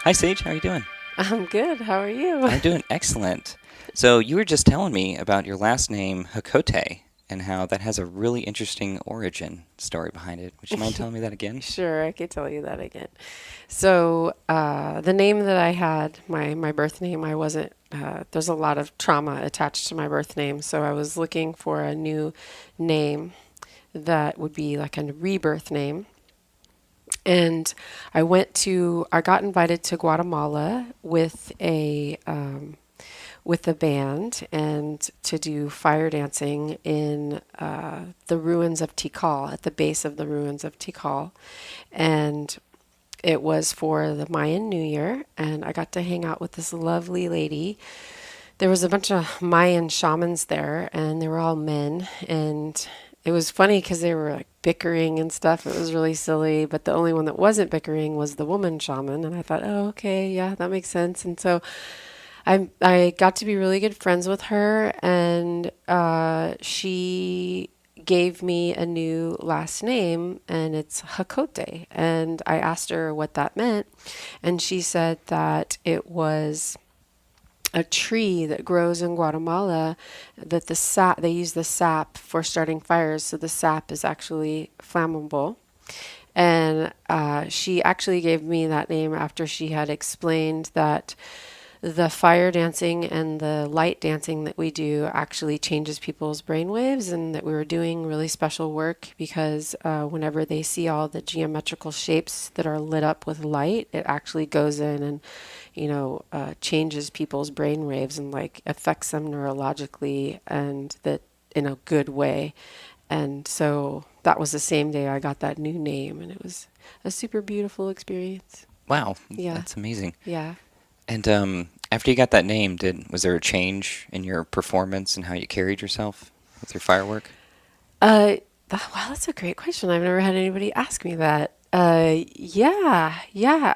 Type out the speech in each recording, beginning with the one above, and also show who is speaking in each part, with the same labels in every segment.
Speaker 1: Hi, Sage. How are you doing?
Speaker 2: I'm good. How are you?
Speaker 1: I'm doing excellent. So you were just telling me about your last name, Jacote, and how that has a really interesting origin story behind it. Would you mind telling me that again?
Speaker 2: Sure, I could tell you that again. So, the name that I had, my birth name, I wasn't, there's a lot of trauma attached to my birth name. So I was looking for a new name that would be like a rebirth name. And I got invited to Guatemala with a band and to do fire dancing in the ruins of Tikal, at the base of the ruins of Tikal. And it was for the Mayan New Year, and I got to hang out with this lovely lady. There was a bunch of Mayan shamans there, and they were all men. And it was funny because they were like bickering and stuff. It was really silly, but the only one that wasn't bickering was the woman shaman. And I thought, oh, okay, yeah, that makes sense. And so I got to be really good friends with her, and she gave me a new last name, and it's Hakote. And I asked her what that meant, and she said that it was a tree that grows in Guatemala, that the sap they use the sap for starting fires, so the sap is actually flammable. And she actually gave me that name after she had explained that the fire dancing and the light dancing that we do actually changes people's brain waves, and that we were doing really special work because whenever they see all the geometrical shapes that are lit up with light, it actually goes in and changes people's brain waves and like affects them neurologically, and that in a good way. And so that was the same day I got that new name, and it was a super beautiful experience.
Speaker 1: Wow,
Speaker 2: Yeah,
Speaker 1: that's amazing.
Speaker 2: yeah.
Speaker 1: And after you got that name, did was there a change in your performance and how you carried yourself with your firework?
Speaker 2: Uh, wow, that's a great question. I've never had anybody ask me that. Yeah,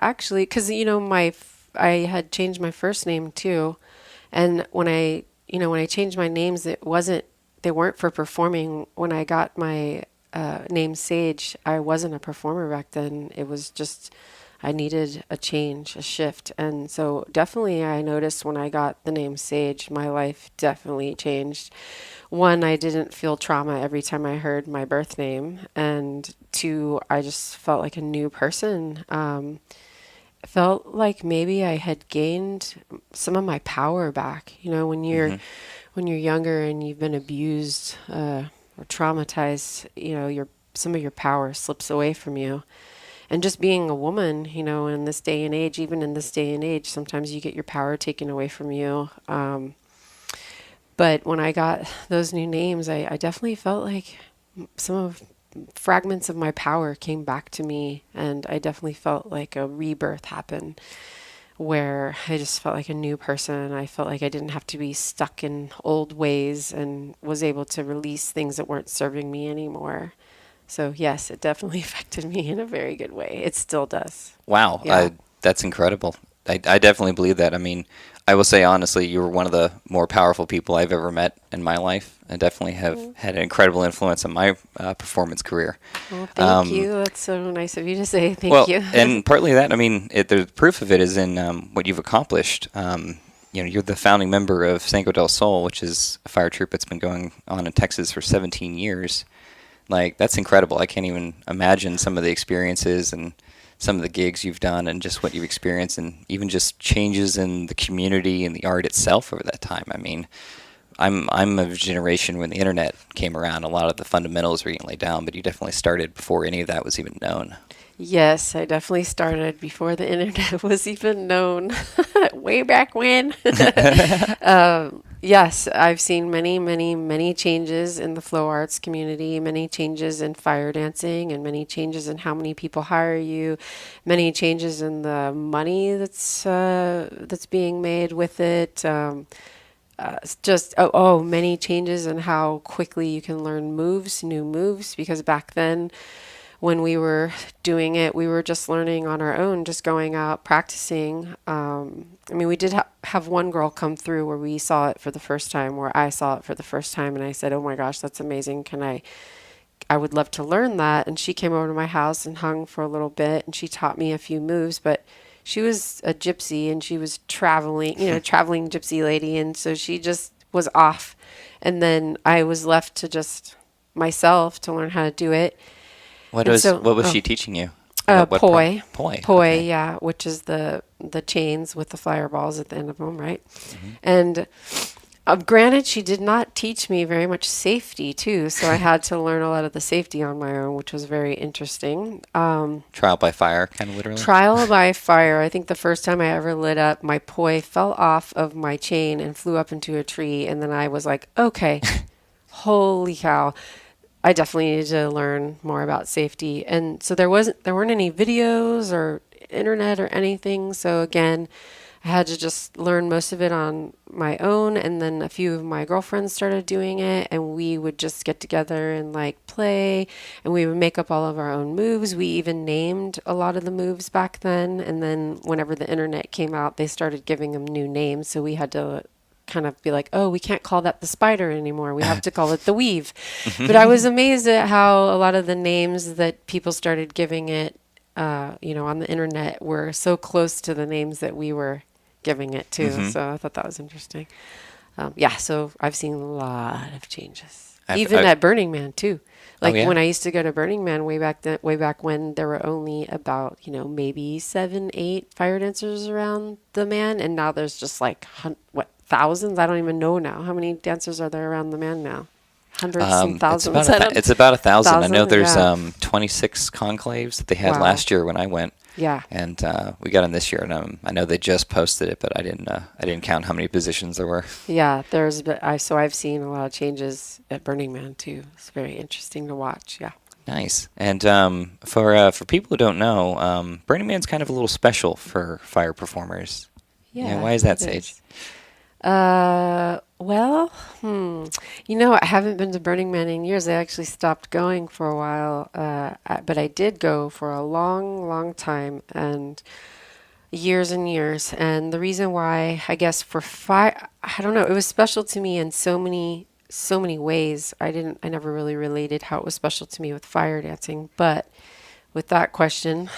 Speaker 2: actually, because I had changed my first name too, and when I changed my names, they weren't for performing. When I got my name Sage, I wasn't a performer back then. It was just I needed a change, a shift, and so definitely I noticed when I got the name Sage, my life definitely changed. One, I didn't feel trauma every time I heard my birth name, and two, I just felt like a new person. Felt like maybe I had gained some of my power back. When you're
Speaker 1: Hmm.
Speaker 2: younger and you've been abused or traumatized, your some of your power slips away from you. And just being a woman, in this day and age, even in this day and age, sometimes you get your power taken away from you. But when I got those new names, I definitely felt like some of fragments of my power came back to me, and I definitely felt like a rebirth happened where I just felt like a new person. I felt like I didn't have to be stuck in old ways and was able to release things that weren't serving me anymore. So, yes, it definitely affected me in a very good way. It still does.
Speaker 1: Wow,
Speaker 2: Yeah.
Speaker 1: that's incredible. I definitely believe that. I mean, I will say honestly, you were one of the more powerful people I've ever met in my life. I definitely have
Speaker 2: Mm.
Speaker 1: had an incredible influence on my performance career.
Speaker 2: Well, thank
Speaker 1: Um,
Speaker 2: you. That's so nice of you to say. Thank
Speaker 1: well,
Speaker 2: you.
Speaker 1: and partly that, I mean, the proof of it is in what you've accomplished. You're the founding member of Sango del Sol, which is a fire troop that's been going on in Texas for 17 years. Like, that's incredible. I can't even imagine some of the experiences and some of the gigs you've done and just what you've experienced and even just changes in the community and the art itself over that time. I mean, I'm of a generation when the internet came around, a lot of the fundamentals were getting laid down, but you definitely started before any of that was even known.
Speaker 2: Yes, I definitely started before the internet was even known, way back when. Yes, I've seen many, many, many changes in the flow arts community, many changes in fire dancing, and many changes in how many people hire you, many changes in the money that's being made with it. It's just many changes in how quickly you can learn new moves, because back then when we were doing it, we were just learning on our own, just going out practicing. I mean, we did have one girl come through where we saw it for the first time, where I saw it for the first time, and I said, "Oh my gosh, that's amazing! I would love to learn that." And she came over to my house and hung for a little bit, and she taught me a few moves, but she was a gypsy and she was traveling, traveling gypsy lady. And so she just was off. And then I was left to just myself to learn how to do it. And so,
Speaker 1: What was she teaching you?
Speaker 2: poi,
Speaker 1: Poi.
Speaker 2: poi,
Speaker 1: Okay.
Speaker 2: yeah, which is the chains with the fireballs at the end of them, right? And granted, she did not teach me very much safety too, so I had to learn a lot of the safety on my own, which was very interesting.
Speaker 1: Trial by fire, kind of literally.
Speaker 2: Trial by fire. I think the first time I ever lit up, my poi fell off of my chain and flew up into a tree, and then I was like, okay, holy cow. I definitely needed to learn more about safety. And so there weren't any videos or internet or anything. So again, I had to just learn most of it on my own. And then a few of my girlfriends started doing it, and we would just get together and like play, and we would make up all of our own moves. We even named a lot of the moves back then. And then whenever the internet came out, they started giving them new names. So we had to kind of be like, oh, we can't call that the spider anymore. We have to call it the weave. But I was amazed at how a lot of the names that people started giving it, on the internet were so close to the names that we were giving it to. So I thought that was interesting. So I've seen a lot of changes, even at Burning Man too. Like when I used to go to Burning Man way back when there were only about, maybe 7, 8 fire dancers around the man. And now there's just like, thousands? I don't even know now. How many dancers are there around the man now? Hundreds and thousands.
Speaker 1: It's about 1,000. I know there's
Speaker 2: yeah.
Speaker 1: 26 conclaves that they had
Speaker 2: Wow.
Speaker 1: last year when I went.
Speaker 2: Yeah.
Speaker 1: And we got in this year, and I know they just posted it, but I didn't count how many positions there were.
Speaker 2: Yeah, I've seen a lot of changes at Burning Man too. It's very interesting to watch. Yeah.
Speaker 1: Nice. And for people who don't know, Burning Man's kind of a little special for fire performers.
Speaker 2: Yeah.
Speaker 1: Why is that,
Speaker 2: it
Speaker 1: Sage?
Speaker 2: is. Well, I haven't been to Burning Man in years. I actually stopped going for a while, but I did go for a long, long time and years and years. And the reason why, I guess, for fire, I don't know, it was special to me in so many ways. I never really related how it was special to me with fire dancing, but with that question,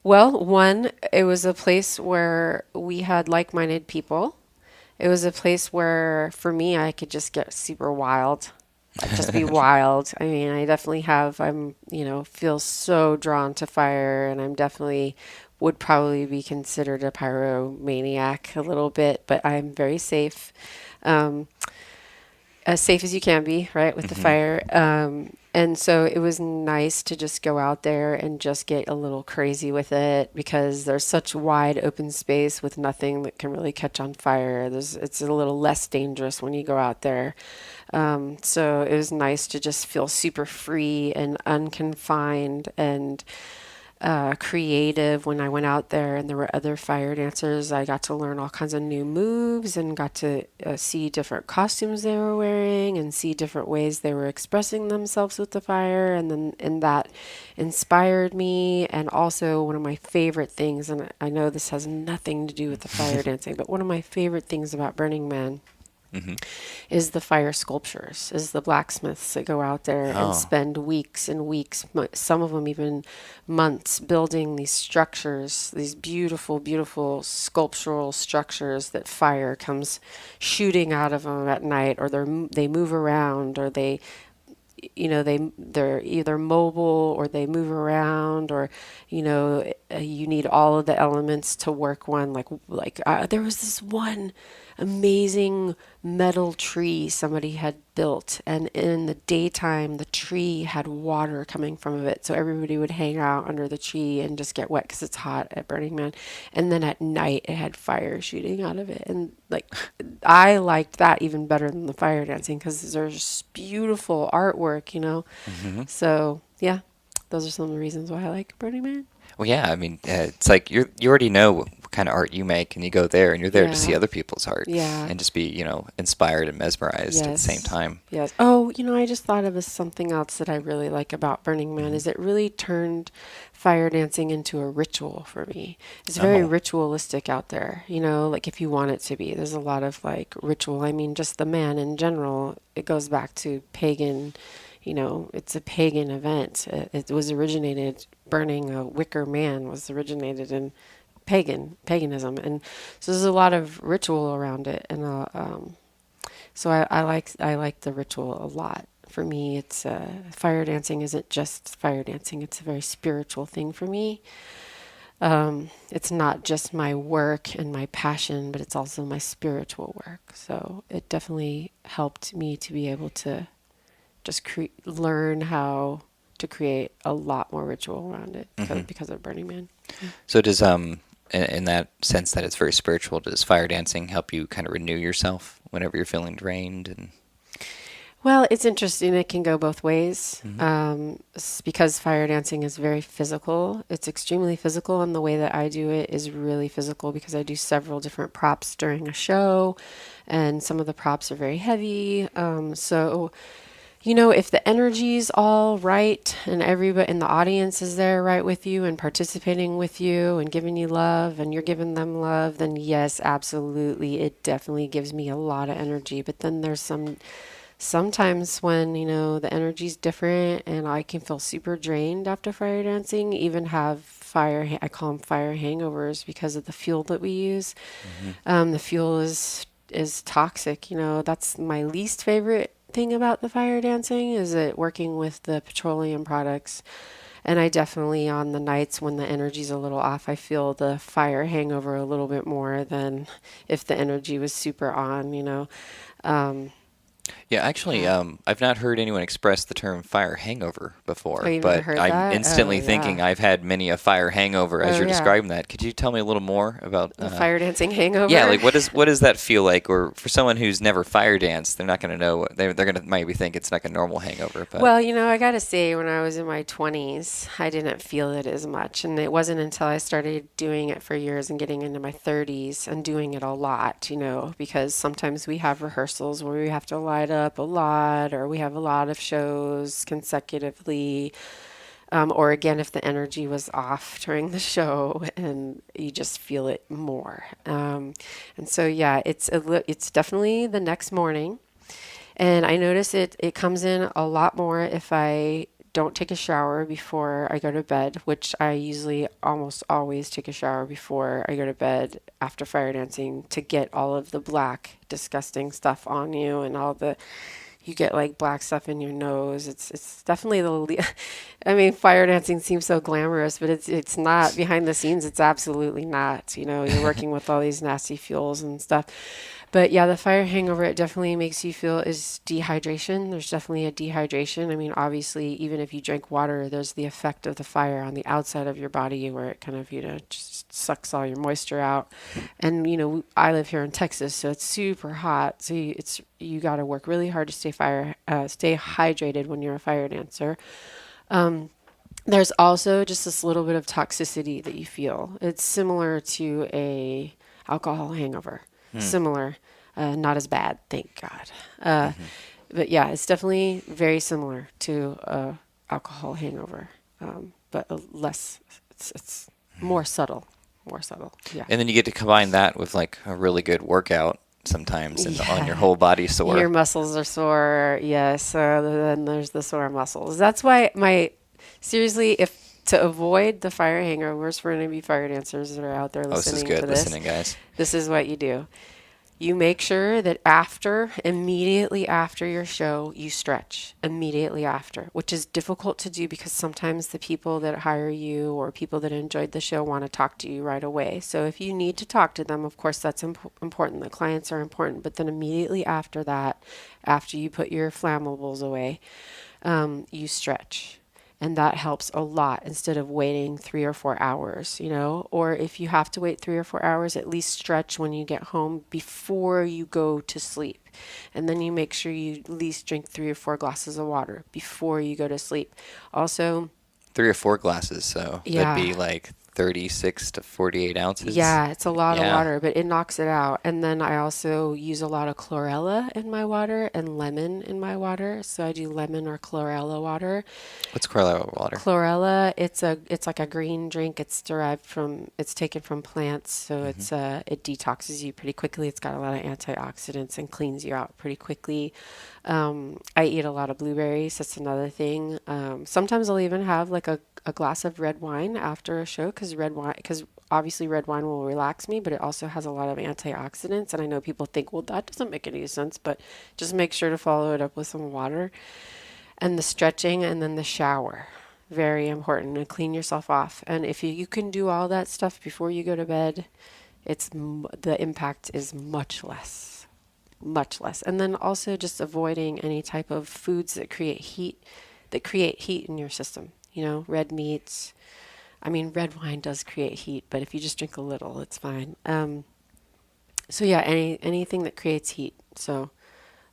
Speaker 2: well, one, it was a place where we had like-minded people. It was a place where, for me, I could just get super wild. I'd just be wild. I mean, I definitely feel so drawn to fire, and I'm definitely would probably be considered a pyromaniac a little bit, but I'm very safe. As safe as you can be, right, with the fire. And so it was nice to just go out there and just get a little crazy with it, because there's such wide open space with nothing that can really catch on fire. It's a little less dangerous when you go out there. So it was nice to just feel super free and unconfined and creative when I went out there, and there were other fire dancers. I got to learn all kinds of new moves and got to see different costumes they were wearing and see different ways they were expressing themselves with the fire. And that inspired me. And also, one of my favorite things, and I know this has nothing to do with the fire dancing, but one of my favorite things about Burning Man is the fire sculptures, is the blacksmiths that go out there and spend weeks and weeks, some of them even months, building these structures, these beautiful, beautiful sculptural structures that fire comes shooting out of them at night, or they move around, or they're either mobile or they move around, or you need all of the elements to work one. There was this one amazing metal tree somebody had built, and in the daytime the tree had water coming from it, so everybody would hang out under the tree and just get wet because it's hot at Burning Man. And then at night it had fire shooting out of it, and I liked that even better than the fire dancing, because there's beautiful artwork. So yeah, those are some of the reasons why I like Burning Man.
Speaker 1: Well, yeah, I mean, it's like you already know what kind of art you make, and you go there, and you're there to see other people's art, and just be, inspired and mesmerized at the same time.
Speaker 2: Yes. Oh, I just thought of something else that I really like about Burning Man is it really turned fire dancing into a ritual for me. It's very ritualistic out there, if you want it to be. There's a lot of ritual. I mean, just the man in general, it goes back to pagan. It's a pagan event. It was originated, burning a wicker man was originated in paganism, and so there's a lot of ritual around it, and so I like the ritual a lot. For me, it's fire dancing isn't just fire dancing; it's a very spiritual thing for me. It's not just my work and my passion, but it's also my spiritual work. So it definitely helped me to be able to just learn how to create a lot more ritual around it because of Burning Man.
Speaker 1: So does in that sense that it's very spiritual, does fire dancing help you kind of renew yourself whenever you're feeling drained? And
Speaker 2: Well, it's interesting. It can go both ways.
Speaker 1: mm-hmm.
Speaker 2: Because fire dancing is very physical. It's extremely physical, and the way that I do it is really physical because I do several different props during a show, and some of the props are very heavy. So, if the energy's all right and everybody in the audience is there right with you and participating with you and giving you love and you're giving them love, then yes, absolutely, it definitely gives me a lot of energy. But then there's sometimes when, the energy's different and I can feel super drained after fire dancing, even have I call them fire hangovers because of the fuel that we use. The fuel is toxic. That's my least favorite thing about the fire dancing is it working with the petroleum products. And I definitely, on the nights when the energy's a little off, I feel the fire hangover a little bit more than if the energy was super on.
Speaker 1: Yeah, actually, I've not heard anyone express the term fire hangover before,
Speaker 2: Oh, you've never
Speaker 1: but
Speaker 2: heard
Speaker 1: I'm
Speaker 2: that?
Speaker 1: instantly
Speaker 2: Oh,
Speaker 1: thinking
Speaker 2: yeah.
Speaker 1: I've had many a fire hangover as
Speaker 2: Oh,
Speaker 1: you're
Speaker 2: yeah.
Speaker 1: describing that. Could you tell me a little more about
Speaker 2: The fire dancing hangover?
Speaker 1: yeah, like what does that feel like? Or for someone who's never fire danced, they're not going to know. They're going to maybe think it's like a normal hangover. But
Speaker 2: Well, I gotta say, when I was in my 20s, I didn't feel it as much. And it wasn't until I started doing it for years and getting into my 30s and doing it a lot, because sometimes we have rehearsals where we have to light up a lot or we have a lot of shows consecutively. Or again, if the energy was off during the show and you just feel it more. And so, yeah, it's definitely the next morning. And I notice it comes in a lot more if I don't take a shower before I go to bed, which I usually almost always take a shower before I go to bed after fire dancing to get all of the black, disgusting stuff on you and you get like black stuff in your nose. It's definitely I mean, fire dancing seems so glamorous, but it's not. Behind the scenes, it's absolutely not. You're working with all these nasty fuels and stuff. But yeah, the fire hangover, it definitely makes you feel is dehydration. There's definitely a dehydration. I mean, obviously, even if you drink water, there's the effect of the fire on the outside of your body where it kind of, just sucks all your moisture out. And, I live here in Texas, so it's super hot. So you got to work really hard to stay hydrated when you're a fire dancer. There's also just this little bit of toxicity that you feel. It's similar to a alcohol hangover. Similar, not as bad, thank God. But yeah, it's definitely very similar to alcohol hangover, but less. It's more subtle, more subtle. Yeah.
Speaker 1: and then you get to combine that with like a really good workout sometimes, and on your
Speaker 2: Yeah.
Speaker 1: whole body sore.
Speaker 2: Your muscles are sore. Yes. Then there's the sore muscles. That's why seriously, if to avoid the fire hangovers for any of you fire dancers that are out there
Speaker 1: Oh, this is
Speaker 2: listening
Speaker 1: good.
Speaker 2: to this,
Speaker 1: Listening, guys.
Speaker 2: this is what you do. You make sure that immediately after your show, you stretch immediately after, which is difficult to do because sometimes the people that hire you or people that enjoyed the show want to talk to you right away. So if you need to talk to them, of course, that's important. The clients are important. But then immediately after that, after you put your flammables away, you stretch. And that helps a lot instead of waiting 3 or 4 hours, or if you have to wait 3 or 4 hours, at least stretch when you get home before you go to sleep. And then you make sure you at least drink 3 or 4 glasses of water before you go to sleep. Also,
Speaker 1: 3 or 4 glasses, so that'd be
Speaker 2: yeah,
Speaker 1: like 36 to 48 ounces.
Speaker 2: yeah, it's a lot of
Speaker 1: Yeah.
Speaker 2: water, but it knocks it out. And then I also use a lot of chlorella in my water and lemon in my water. So I do lemon or chlorella water.
Speaker 1: What's chlorella water?
Speaker 2: Chlorella, it's like a green drink. It's taken from plants, so it detoxes you pretty quickly. It's got a lot of antioxidants and cleans you out pretty quickly. I eat a lot of blueberries. That's another thing. Sometimes I'll even have like a glass of red wine after a show because obviously red wine will relax me, but it also has a lot of antioxidants. And I know people think, well, that doesn't make any sense, but just make sure to follow it up with some water and the stretching and then the shower. Very important, and clean yourself off. And if you can do all that stuff before you go to bed, the impact is much less. And then also just avoiding any type of foods that create heat in your system. You know, red meats. I mean, red wine does create heat, but if you just drink a little, it's fine. So yeah, anything that creates heat. So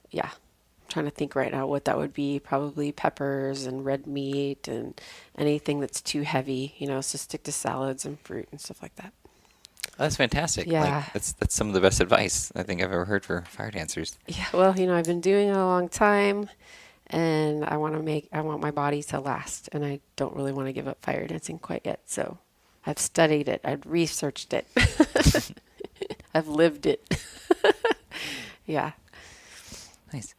Speaker 2: yeah, I'm trying to think right now what that would be. Probably peppers and red meat and anything that's too heavy. You know, so stick to salads and fruit and stuff like that.
Speaker 1: Oh, that's fantastic.
Speaker 2: Yeah.
Speaker 1: Like that's some of the best advice I think I've ever heard for fire dancers.
Speaker 2: Yeah. Well, you know, I've been doing it a long time, and I want my body to last, and I don't really want to give up fire dancing quite yet. So I've studied it, I've researched it, I've lived it. Yeah.
Speaker 1: Nice.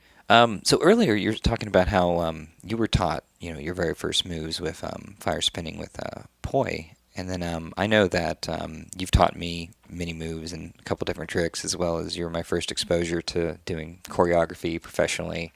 Speaker 1: So earlier you were talking about how you were taught, your very first moves with fire spinning with poi, and then I know that you've taught me many moves and a couple different tricks, as well as you were my first exposure to doing choreography professionally.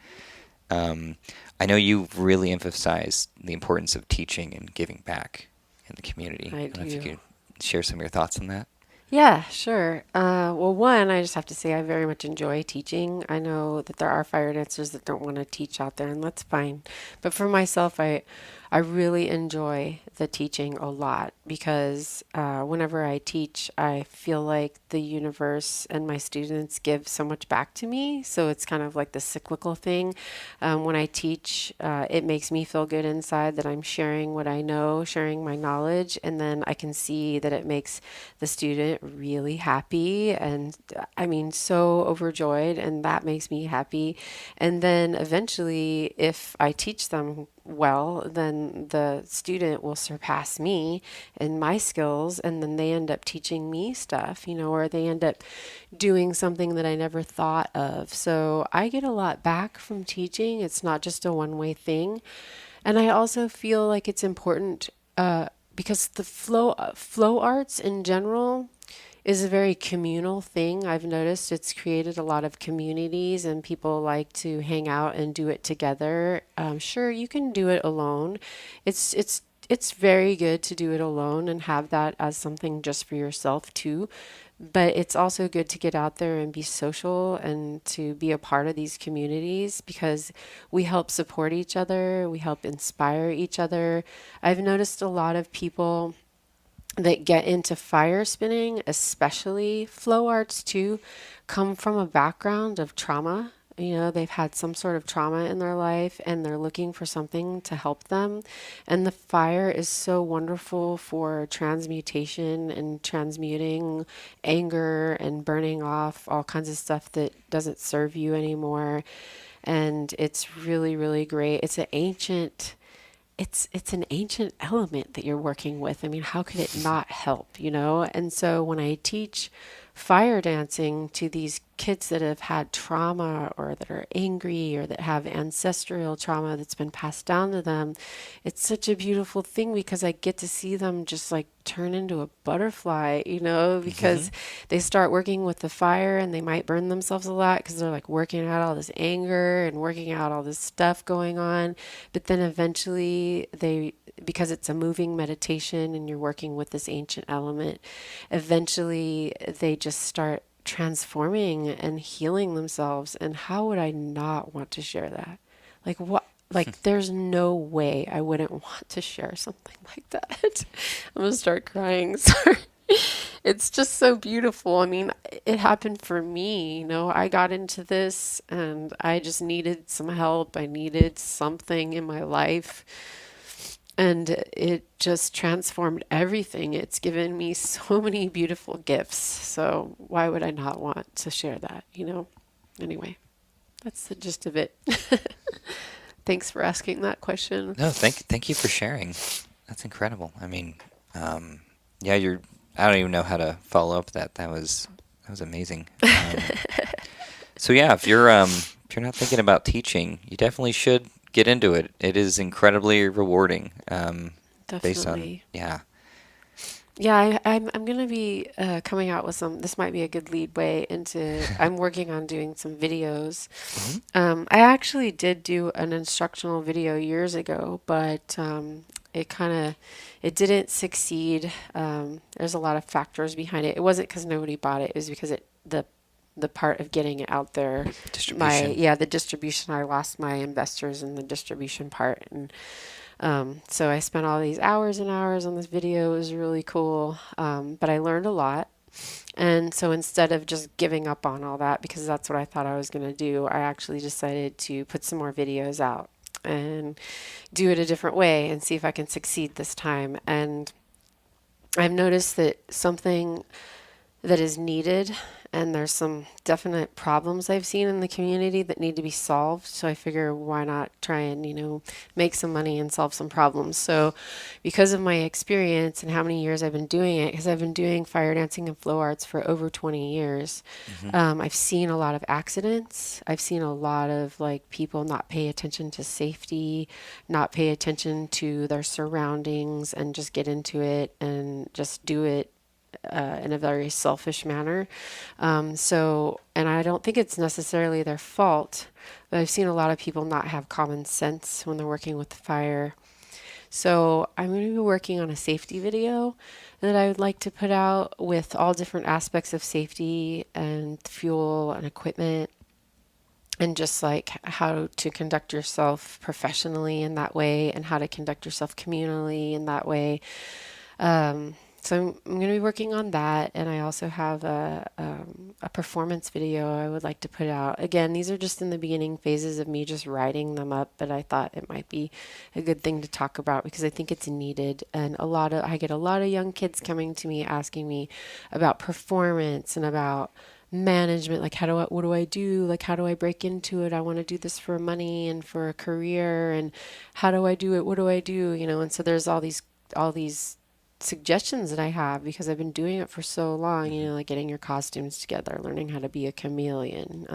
Speaker 1: I know you've really emphasized the importance of teaching and giving back in the community.
Speaker 2: I
Speaker 1: don't know if you
Speaker 2: do.
Speaker 1: could share some of your thoughts on that.
Speaker 2: Yeah, sure. Well, one, I just have to say I very much enjoy teaching. I know that there are fire dancers that don't want to teach out there, and that's fine. But for myself, I really enjoy the teaching a lot because whenever I teach, I feel like the universe and my students give so much back to me. So it's kind of like the cyclical thing. When I teach, it makes me feel good inside that I'm sharing what I know, sharing my knowledge, and then I can see that it makes the student really happy and I mean so overjoyed, and that makes me happy. And then eventually, if I teach them well, then the student will surpass me in my skills, and then they end up teaching me stuff, or they end up doing something that I never thought of. So I get a lot back from teaching. It's not just a one-way thing. And I also feel like it's important because the flow arts in general is a very communal thing. I've noticed it's created a lot of communities and people like to hang out and do it together. Sure, you can do it alone. It's very good to do it alone and have that as something just for yourself too. But it's also good to get out there and be social and to be a part of these communities because we help support each other, we help inspire each other. I've noticed a lot of people that get into fire spinning, especially flow arts too, come from a background of trauma. They've had some sort of trauma in their life and they're looking for something to help them. And the fire is so wonderful for transmutation and transmuting anger and burning off all kinds of stuff that doesn't serve you anymore. And it's really, really great. It's an ancient element that you're working with. I mean, how could it not help? And so when I teach fire dancing to these kids that have had trauma or that are angry or that have ancestral trauma that's been passed down to them, it's such a beautiful thing because I get to see them just like turn into a butterfly, because they start working with the fire and they might burn themselves a lot because they're like working out all this anger and working out all this stuff going on. But then eventually because it's a moving meditation and you're working with this ancient element, eventually they just start transforming and healing themselves. And how would I not want to share that? Like what? Like there's no way I wouldn't want to share something like that. I'm gonna start crying. Sorry. It's just so beautiful. I mean, it happened for me, I got into this and I just needed some help. I needed something in my life. And it just transformed everything. It's given me so many beautiful gifts. So why would I not want to share that, Anyway, that's the gist of it. Thanks for asking that question.
Speaker 1: No, thank you for sharing. That's incredible. I mean, yeah, I don't even know how to follow up that. That was amazing. So yeah, if you're not thinking about teaching, you definitely should get into it. It is incredibly rewarding. Based on
Speaker 2: Definitely.
Speaker 1: yeah.
Speaker 2: Yeah, I'm going to be coming out with some. This might be a good lead way into. I'm working on doing some videos.
Speaker 1: Hmm.
Speaker 2: I actually did do an instructional video years ago, but it kind of it didn't succeed. There's a lot of factors behind it. It wasn't because nobody bought it. It was because the part of getting it out there,
Speaker 1: Distribution.
Speaker 2: the distribution. I lost my investors in the distribution part, and so I spent all these hours and hours on this video. It was really cool, but I learned a lot. And so instead of just giving up on all that, because that's what I thought I was going to do, I actually decided to put some more videos out and do it a different way and see if I can succeed this time. And I've noticed that something that is needed, and there's some definite problems I've seen in the community that need to be solved. So I figure why not try and, make some money and solve some problems. So because of my experience and how many years I've been doing it, because I've been doing fire dancing and flow arts for over 20 years,
Speaker 1: Hmm.
Speaker 2: I've seen a lot of accidents. I've seen a lot of like people not pay attention to safety, not pay attention to their surroundings, and just get into it and just do it in a very selfish manner. And I don't think it's necessarily their fault, but I've seen a lot of people not have common sense when they're working with fire. So I'm going to be working on a safety video that I would like to put out with all different aspects of safety and fuel and equipment, and just like how to conduct yourself professionally in that way and how to conduct yourself communally in that way. So I'm going to be working on that, and I also have a performance video I would like to put out. Again, these are just in the beginning phases of me just writing them up, but I thought it might be a good thing to talk about because I think it's needed. And I get a lot of young kids coming to me asking me about performance and about management, like what do I do, like how do I break into it, I want to do this for money and for a career, and how do I do it, what do I do, and so there's all these suggestions that I have because I've been doing it for so long, like getting your costumes together, learning how to be a chameleon.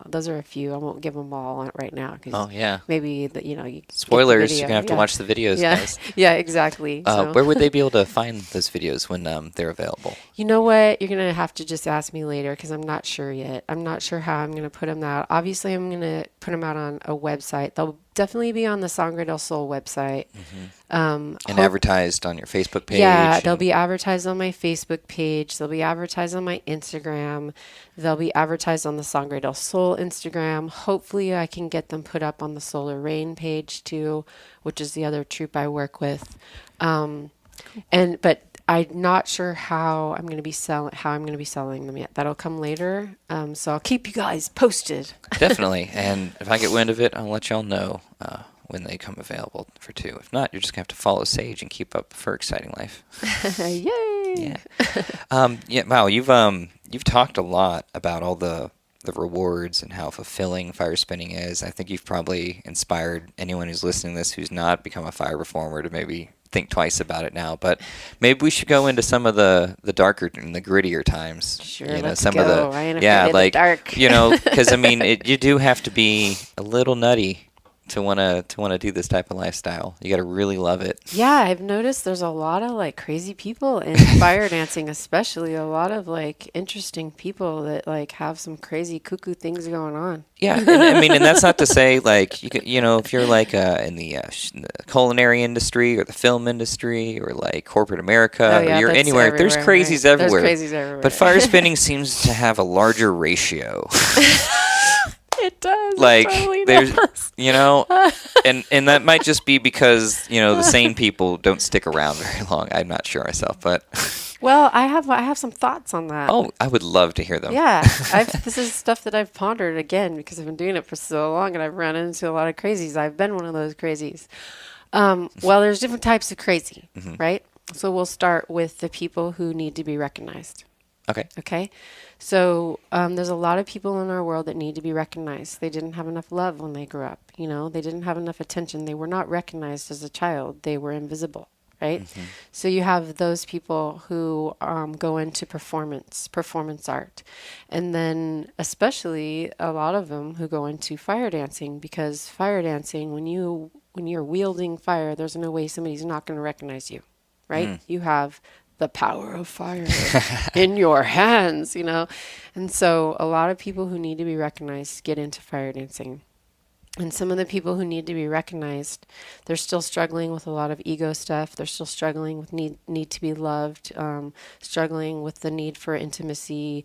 Speaker 2: Those are a few. I won't give them all out right now because
Speaker 1: Oh yeah.
Speaker 2: maybe you get the
Speaker 1: Spoilers, you're
Speaker 2: video.
Speaker 1: gonna have to
Speaker 2: Yeah.
Speaker 1: watch the videos,
Speaker 2: Yeah.
Speaker 1: guys.
Speaker 2: Yeah, exactly. So,
Speaker 1: Where would they be able to find those videos when they're available?
Speaker 2: you know what? You're going to have to just ask me later because I'm not sure yet. I'm not sure how I'm going to put them out. Obviously, I'm going to put them out on a website. They'll definitely be on the San-gre website.
Speaker 1: Hmm.
Speaker 2: Um,
Speaker 1: And
Speaker 2: hope
Speaker 1: advertised on your Facebook
Speaker 2: Yeah,
Speaker 1: page
Speaker 2: they'll
Speaker 1: and
Speaker 2: be advertised on my Facebook page. They'll be advertised on my Instagram. They'll be advertised on the Sangre del Sol Instagram. Hopefully, I can get them put up on the Solar Rain page too, which is the other troupe I work with. Um, but I'm not sure how I'm going to be selling them yet. That'll come later. So I'll keep you guys posted.
Speaker 1: definitely. And if I get wind of it, I'll let y'all know when they come available for two. If not, you're just gonna have to follow Sage and keep up for exciting life.
Speaker 2: Yay!
Speaker 1: Yeah. Yeah. Wow. You've talked a lot about all the rewards and how fulfilling fire spinning is. I think you've probably inspired anyone who's listening to this who's not become a fire performer to maybe think twice about it now. But maybe we should go into some of the darker and the grittier times.
Speaker 2: Sure,
Speaker 1: Let's
Speaker 2: let's
Speaker 1: some of
Speaker 2: go.
Speaker 1: the
Speaker 2: I ain't
Speaker 1: yeah,
Speaker 2: afraid of the
Speaker 1: like
Speaker 2: dark.
Speaker 1: because I mean, you do have to be a little nutty to wanna do this type of lifestyle. You got to really love it.
Speaker 2: Yeah, I've noticed there's a lot of like crazy people in fire dancing, especially a lot of like interesting people that like have some crazy cuckoo things going on.
Speaker 1: Yeah, and I mean, and that's not to say like if you're like in the culinary industry or the film industry or like corporate America
Speaker 2: Oh
Speaker 1: or
Speaker 2: yeah,
Speaker 1: you're
Speaker 2: that's
Speaker 1: anywhere, there's
Speaker 2: everywhere, right?
Speaker 1: crazies everywhere.
Speaker 2: There's crazies everywhere.
Speaker 1: But fire spinning seems to have a larger ratio.
Speaker 2: It does.
Speaker 1: Like
Speaker 2: It totally
Speaker 1: there's
Speaker 2: does.
Speaker 1: and that might just be because the sane people don't stick around very long. I'm not sure myself, but
Speaker 2: Well, I have some thoughts on that.
Speaker 1: oh, I would love to hear them.
Speaker 2: Yeah, this is stuff that I've pondered again because I've been doing it for so long and I've run into a lot of crazies. I've been one of those crazies. Well, there's different types of crazy,
Speaker 1: Mhm.
Speaker 2: right? So we'll start with the people who need to be recognized.
Speaker 1: Okay.
Speaker 2: Okay. So there's a lot of people in our world that need to be recognized. They didn't have enough love when they grew up. They didn't have enough attention. They were not recognized as a child. They were invisible, right?
Speaker 1: Mhm.
Speaker 2: So you have those people who go into performance art. And then especially a lot of them who go into fire dancing, because fire dancing, when you're wielding fire, there's no way somebody's not going to recognize you, right?
Speaker 1: Mm.
Speaker 2: You have the power of fire in your hands, And so a lot of people who need to be recognized get into fire dancing. And some of the people who need to be recognized, they're still struggling with a lot of ego stuff. They're still struggling with need to be loved, struggling with the need for intimacy,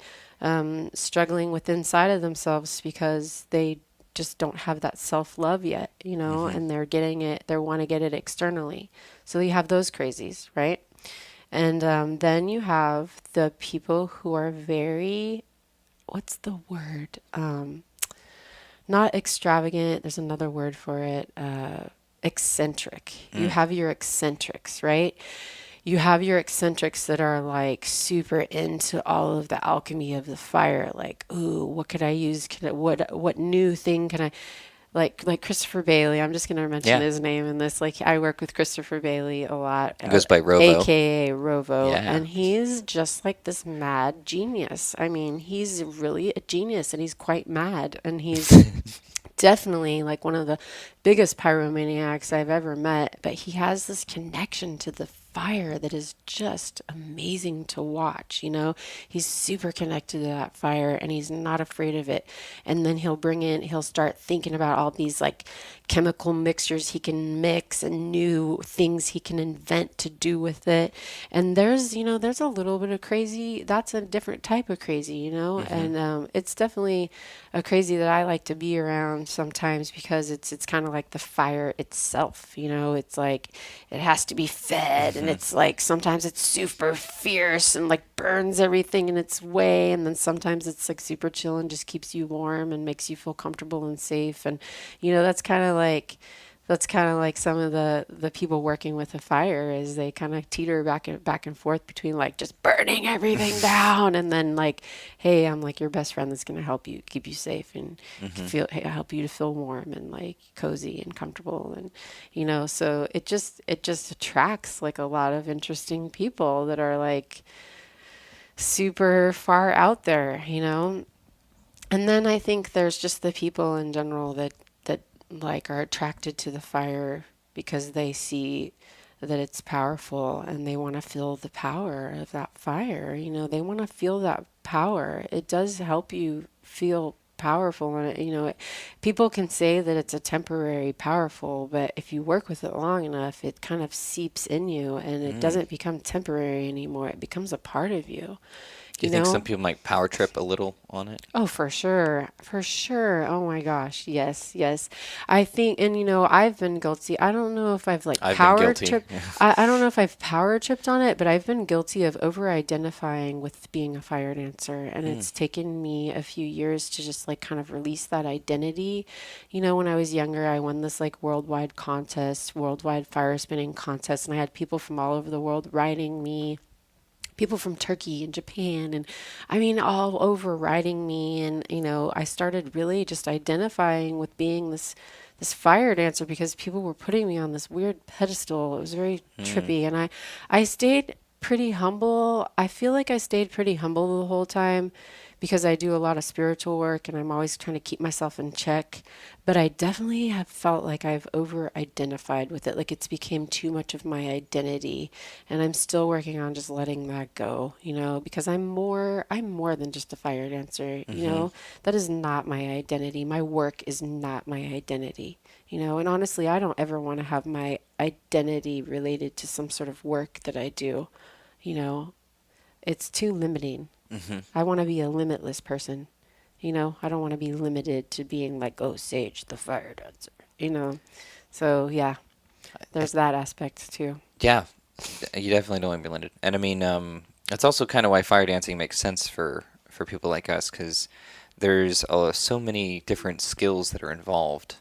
Speaker 2: struggling with inside of themselves because they just don't have that self-love yet, and they want to get it externally. So you have those crazies, right? And then you have the people who are very, what's the word? Not extravagant. There's another word for it. Eccentric. You have your eccentrics, right? You have your eccentrics that are like super into all of the alchemy of the fire. Like, ooh, what could I use? What new thing can I? Like Christopher Bailey. I'm just gonna mention
Speaker 1: Yeah.
Speaker 2: his name in this. Like, I work with Christopher Bailey a lot.
Speaker 1: It goes by Rovo.
Speaker 2: AKA Rovo.
Speaker 1: Yeah.
Speaker 2: And he's just like this mad genius. I mean, he's really a genius and he's quite mad. And he's definitely like one of the biggest pyromaniacs I've ever met. But he has this connection to the fire that is just amazing to watch. He's super connected to that fire and he's not afraid of it. And then he'll start thinking about all these like chemical mixtures he can mix and new things he can invent to do with it. And there's a little bit of crazy. That's a different type of crazy, and it's definitely a crazy that I like to be around sometimes because it's kind of like the fire itself. It's like it has to be fed, and it's like sometimes it's super fierce and like burns everything in its way, and then sometimes it's like super chill and just keeps you warm and makes you feel comfortable and safe. And that's kind of like some of the people working with the fire is they kind of teeter back and forth between like just burning everything down and then like, hey, I'm like your best friend that's going to help you keep you safe and help you to feel warm and like cozy and comfortable. And so it just attracts like a lot of interesting people that are like super far out there. And then I think there's just the people in general that like are attracted to the fire because they see that it's powerful and they want to feel the power of that fire. They want to feel that power. It does help you feel powerful. And people can say that it's a temporary powerful, but if you work with it long enough, it kind of seeps in you and it doesn't become temporary anymore. It becomes a part of you.
Speaker 1: Do you think some people might power trip a little on it?
Speaker 2: Oh, for sure. For sure. Oh my gosh. Yes. Yes. I think, and I've been guilty. I don't know if I've like
Speaker 1: I've been
Speaker 2: power
Speaker 1: guilty.
Speaker 2: tripped. I don't know if I've power tripped on it, but I've been guilty of over identifying with being a fire dancer. And it's taken me a few years to just like kind of release that identity. When I was younger, I won this like worldwide fire spinning contest. And I had people from all over the world writing me. People from Turkey and Japan and I mean all over writing me, and I started really just identifying with being this fire dancer because people were putting me on this weird pedestal. It was very trippy, and I stayed pretty humble. I feel like I stayed pretty humble the whole time because I do a lot of spiritual work and I'm always trying to keep myself in check. But I definitely have felt like I've over identified with it. Like it's became too much of my identity. And I'm still working on just letting that go, because I'm more than just a fire dancer, That is not my identity. My work is not my identity, and honestly, I don't ever want to have my identity related to some sort of work that I do, It's too limiting. I want to be a limitless person. I don't want to be limited to being like, oh, Sage, the fire dancer, So, yeah, there's that aspect too.
Speaker 1: Yeah, you definitely don't want to be limited. And I mean, that's also kind of why fire dancing makes sense for people like us, because there's so many different skills that are involved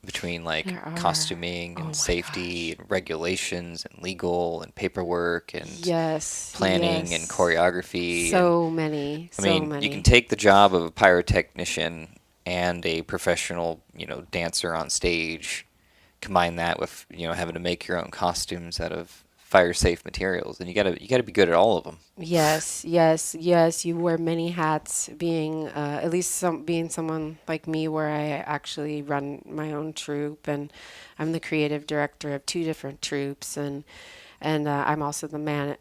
Speaker 1: between like costuming and safety and regulations and legal and paperwork and planning and choreography.
Speaker 2: So many.
Speaker 1: You can take the job of a pyrotechnician and a professional, dancer on stage, combine that with, having to make your own costumes out of fire safe materials, and you gotta be good at all of them.
Speaker 2: Yes. You wear many hats, being at least being someone like me, where I actually run my own troupe, and I'm the creative director of 2 different troupes, and And I'm also the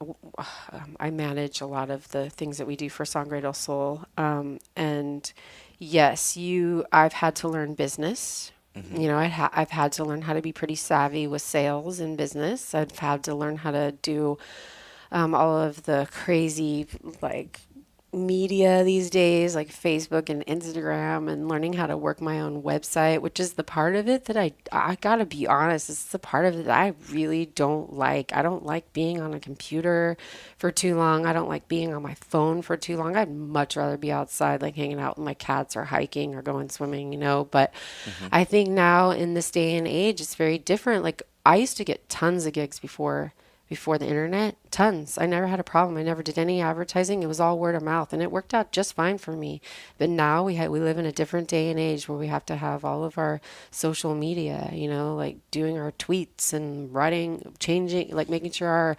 Speaker 2: I manage a lot of the things that we do for San-gre del Sol. And yes, I've had to learn business.
Speaker 1: Hmm.
Speaker 2: You know, I've had to learn how to be pretty savvy with sales and business. I've had to learn how to do all of the crazy like media these days, like Facebook and Instagram, and learning how to work my own website, which is the part of it that I gotta be honest, it's the part of it that I really don't like. I don't like being on a computer for too long. I don't like being on my phone for too long. I'd much rather be outside, like hanging out with my cats or hiking or going swimming, you know. But
Speaker 1: Hmm.
Speaker 2: I think now in this day and age, it's very different. Like I used to get tons of gigs before the internet, tons. I never had a problem. I never did any advertising. It was all word of mouth, and it worked out just fine for me. But now we live in a different day and age where we have to have all of our social media, you know, like doing our tweets and writing, changing, like making sure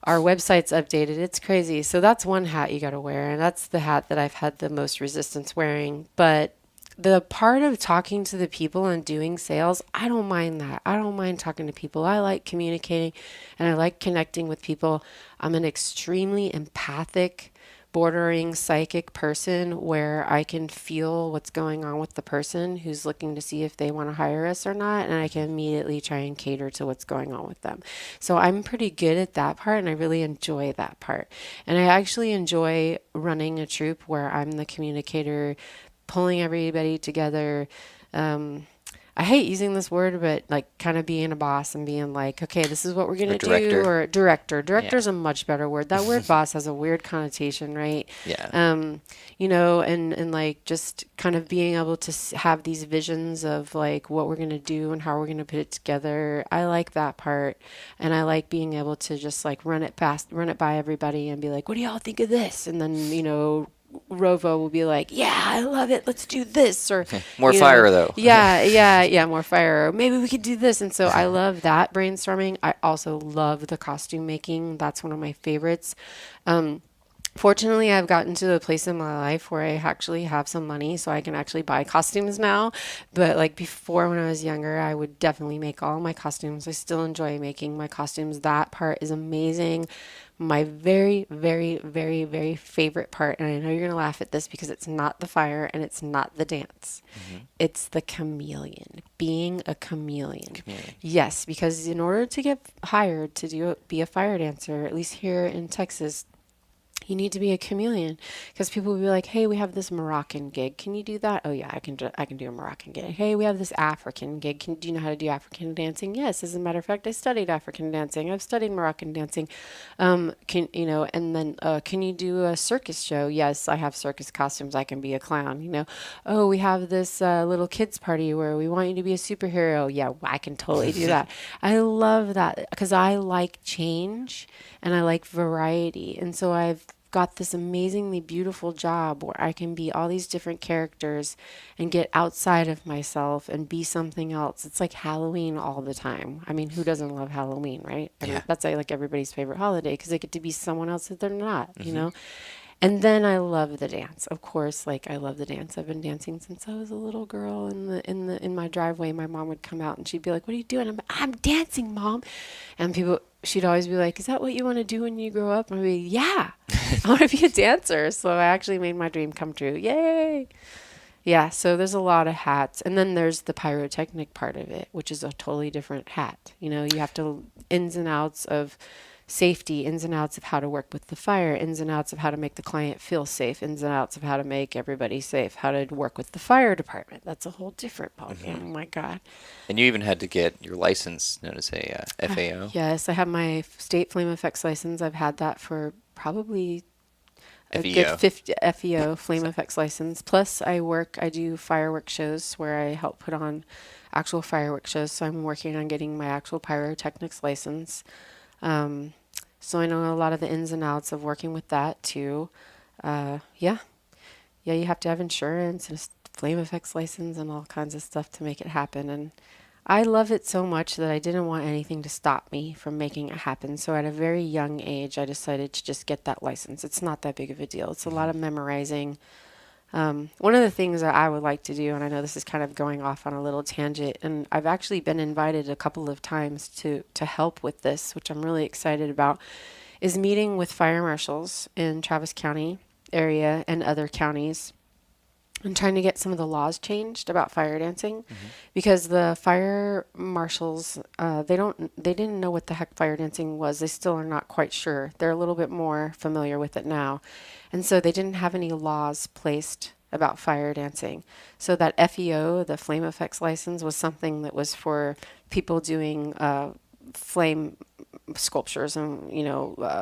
Speaker 2: our website's updated. It's crazy. So that's one hat you got to wear, and that's the hat that I've had the most resistance wearing. But the part of talking to the people and doing sales, I don't mind that. I don't mind talking to people. I like communicating and I like connecting with people. I'm an extremely empathic, bordering psychic person where I can feel what's going on with the person who's looking to see if they want to hire us or not, and I can immediately try and cater to what's going on with them. So I'm pretty good at that part, and I really enjoy that part. And I actually enjoy running a troupe where I'm the communicator, pulling everybody together. I hate using this word, but like kind of being a boss and being like, okay, this is what we're
Speaker 1: Or
Speaker 2: going to do,
Speaker 1: director.
Speaker 2: or director.
Speaker 1: Yeah.
Speaker 2: Director's a much better word. That word boss has a weird connotation, right?
Speaker 1: Yeah.
Speaker 2: You know, and like just kind of being able to have these visions of like what we're going to do and how we're going to put it together. I like that part. And I like being able to just like run it by everybody and be like, what do y'all think of this? And then, you know, Rovo will be like, yeah, I love it. Let's do this. Or,
Speaker 1: More
Speaker 2: you know,
Speaker 1: fire though.
Speaker 2: yeah, more fire. Or maybe we could do this. And so I love that brainstorming. I also love the costume making. That's one of my favorites. Um, Fortunately, I've gotten to a place in my life where I actually have some money so I can actually buy costumes now. But like before, when I was younger, I would definitely make all my costumes. I still enjoy making my costumes. That part is amazing. My very, very, very, very favorite part, and I know you're going to laugh at this because it's not the fire and it's not the dance.
Speaker 1: Hmm.
Speaker 2: It's the chameleon, being a chameleon.
Speaker 1: Chameleon.
Speaker 2: Yes, because in order to get hired to be a fire dancer, at least here in Texas, you need to be a chameleon because people will be like, "Hey, we have this Moroccan gig. Can you do that?" "Oh yeah, I can do a Moroccan gig." "Hey, we have this African gig. Do you know how to do African dancing?" "Yes, as a matter of fact, I studied African dancing. I've studied Moroccan dancing." Can you know? And then, can you do a circus show?" "Yes, I have circus costumes. I can be a clown." You know, "Oh, we have this little kids party where we want you to be a superhero." "Yeah, I can totally do that." I love that because I like change and I like variety, and so I've got this amazingly beautiful job where I can be all these different characters and get outside of myself and be something else. It's like Halloween all the time. I mean, who doesn't love Halloween, right?
Speaker 1: Yeah.
Speaker 2: That's like everybody's favorite holiday because they get to be someone else that they're not, you
Speaker 1: Hmm.
Speaker 2: know? And then I love the dance. Of course, like I love the dance. I've been dancing since I was a little girl in my driveway. My mom would come out and she'd be like, "What are you doing?" I'm dancing, Mom." And she'd always be like, "Is that what you want to do when you grow up?" And I'd be, "Yeah, I want to be a dancer." So I actually made my dream come true. Yay. Yeah, so there's a lot of hats. And then there's the pyrotechnic part of it, which is a totally different hat. You know, you have to ins and outs of safety, ins and outs of how to work with the fire, ins and outs of how to make the client feel safe, ins and outs of how to make everybody safe, how to work with the fire department. That's a whole different ballgame.
Speaker 1: Hmm.
Speaker 2: Oh my God.
Speaker 1: And you even had to get your license, known as a FAO.
Speaker 2: Yes, I have my state flame effects license. I've had that for probably a good
Speaker 1: FEO.
Speaker 2: 50 FEO flame
Speaker 1: So-
Speaker 2: effects license. Plus, I do firework shows where I help put on actual firework shows. So I'm working on getting my actual pyrotechnics license. Um, so I know a lot of the ins and outs of working with that too. Yeah, yeah, you have to have insurance and a flame effects license and all kinds of stuff to make it happen. And I love it so much that I didn't want anything to stop me from making it happen. So at a very young age, I decided to just get that license. It's not that big of a deal. It's a lot
Speaker 1: Mhm.
Speaker 2: of memorizing. One of the things that I would like to do, and I know this is kind of going off on a little tangent, and I've actually been invited a couple of times to help with this, which I'm really excited about, is meeting with fire marshals in Travis County area and other counties and trying to get some of the laws changed about fire dancing, because the fire marshals, they didn't know what the heck fire dancing was. They still are not quite sure. They're a little bit more familiar with it now, and so they didn't have any laws placed about fire dancing. So that FEO, the flame effects license, was something that was for people doing flame sculptures and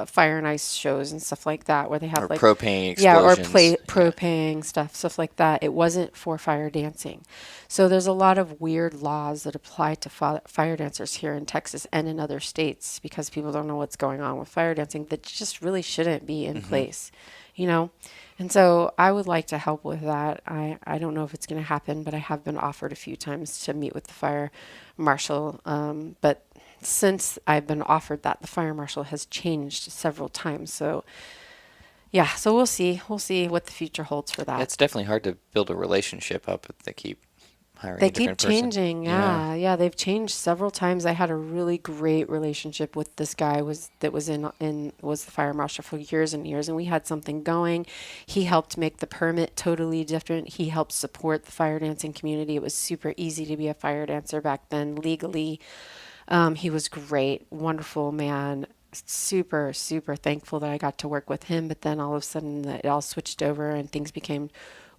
Speaker 2: fire and ice shows and stuff like that, where they have
Speaker 1: Or
Speaker 2: like
Speaker 1: propane
Speaker 2: or
Speaker 1: explosions.
Speaker 2: propane stuff like that. It wasn't for fire dancing. So there's a lot of weird laws that apply to fire dancers here in Texas and in other states, because people don't know what's going on with fire dancing, that just really shouldn't be in place, you know. And so I would like to help with that. I don't know if it's going to happen, but I have been offered a few times to meet with the fire marshal. But since I've been offered that, the fire marshal has changed several times. So yeah, so we'll see. We'll see what the future holds for that.
Speaker 1: It's definitely hard to build a relationship up if they keep hiring
Speaker 2: They
Speaker 1: a different
Speaker 2: keep
Speaker 1: person.
Speaker 2: changing. Yeah, they've changed several times. I had a really great relationship with this guy was the fire marshal for years and years, and we had something going. He helped make the permit totally different. He helped support the fire dancing community. It was super easy to be a fire dancer back then legally. He was great, wonderful man. Super, super thankful that I got to work with him. But then all of a sudden, it all switched over and things became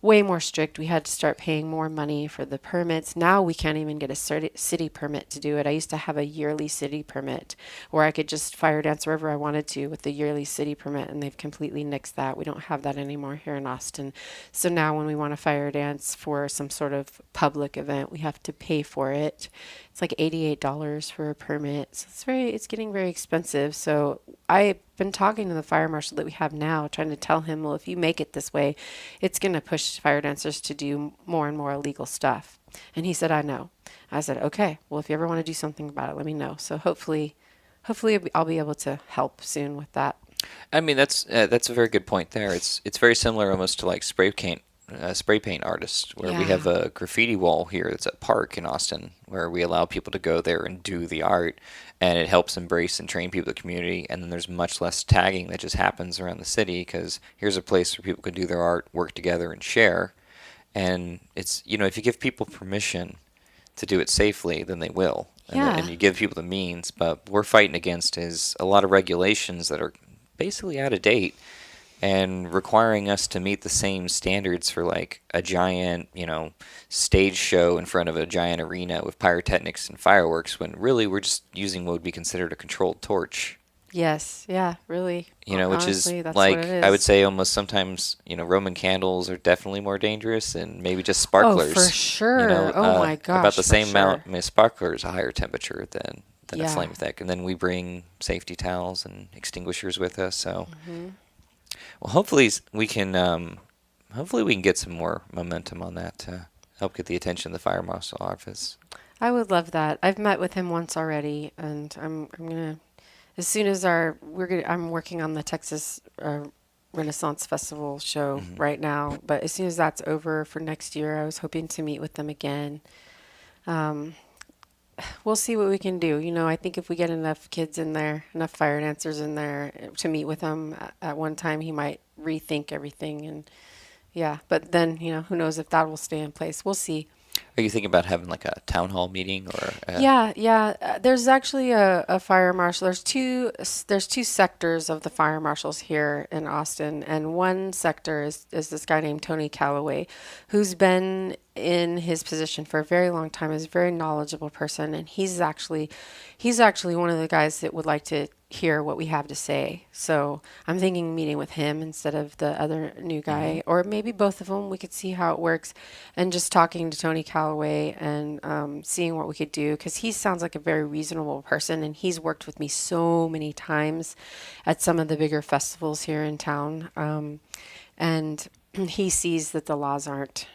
Speaker 2: way more strict. We had to start paying more money for the permits. Now we can't even get a city permit to do it. I used to have a yearly city permit where I could just fire dance wherever I wanted to with the yearly city permit, and they've completely nixed that. We don't have that anymore here in Austin. So now when we want to fire dance for some sort of public event, we have to pay for it. It's like $88 for a permit. So it's getting very expensive. So I've been talking to the fire marshal that we have now, trying to tell him, well, if you make it this way, it's going to push fire dancers to do more and more illegal stuff. And he said, I know. I said, okay, well, if you ever want to do something about it, let me know. So hopefully I'll be able to help soon with that.
Speaker 1: I mean, that's a very good point there. It's very similar almost to like spray paint artists, where we have a graffiti wall here that's at Park in Austin, where we allow people to go there and do the art, and it helps embrace and train people in the community. And then there's much less tagging that just happens around the city, because here's a place where people can do their art, work together, and share. And it's, if you give people permission to do it safely, then they will. And you give people the means. But we're fighting against is a lot of regulations that are basically out of date and requiring us to meet the same standards for like a giant, stage show in front of a giant arena with pyrotechnics and fireworks, when really we're just using what would be considered a controlled torch.
Speaker 2: Yes. Yeah, really.
Speaker 1: Which
Speaker 2: Honestly,
Speaker 1: is
Speaker 2: that's
Speaker 1: like,
Speaker 2: what it is.
Speaker 1: I would say almost sometimes, Roman candles are definitely more dangerous, and maybe just
Speaker 2: Oh,
Speaker 1: sparklers.
Speaker 2: for sure. Oh my gosh.
Speaker 1: About the
Speaker 2: for
Speaker 1: same
Speaker 2: sure.
Speaker 1: amount, I mean, a sparkler is a higher temperature than a
Speaker 2: Yeah.
Speaker 1: flame effect. And then we bring safety towels and extinguishers with us. So, well, hopefully we can get some more momentum on that to help get the attention of the fire marshal office.
Speaker 2: I would love that. I've met with him once already, and I'm gonna, as soon as I'm working on the Texas Renaissance Festival show right now. But as soon as that's over for next year, I was hoping to meet with them again. We'll see what we can do. I think if we get enough kids in there, enough fire dancers in there to meet with him at one time, he might rethink everything. And yeah, but then, who knows if that will stay in place. We'll see.
Speaker 1: Are you thinking about having like a town hall meeting or?
Speaker 2: Yeah. There's actually a fire marshal. There's two sectors of the fire marshals here in Austin, and one sector is this guy named Tony Calloway, who's been in his position for a very long time. Is a very knowledgeable person, and he's actually one of the guys that would like to hear what we have to say. So I'm thinking meeting with him instead of the other new guy, or maybe both of them. We could see how it works, and just talking to Tony Calloway and seeing what we could do, because he sounds like a very reasonable person, and he's worked with me so many times at some of the bigger festivals here in town, and he sees that the laws aren't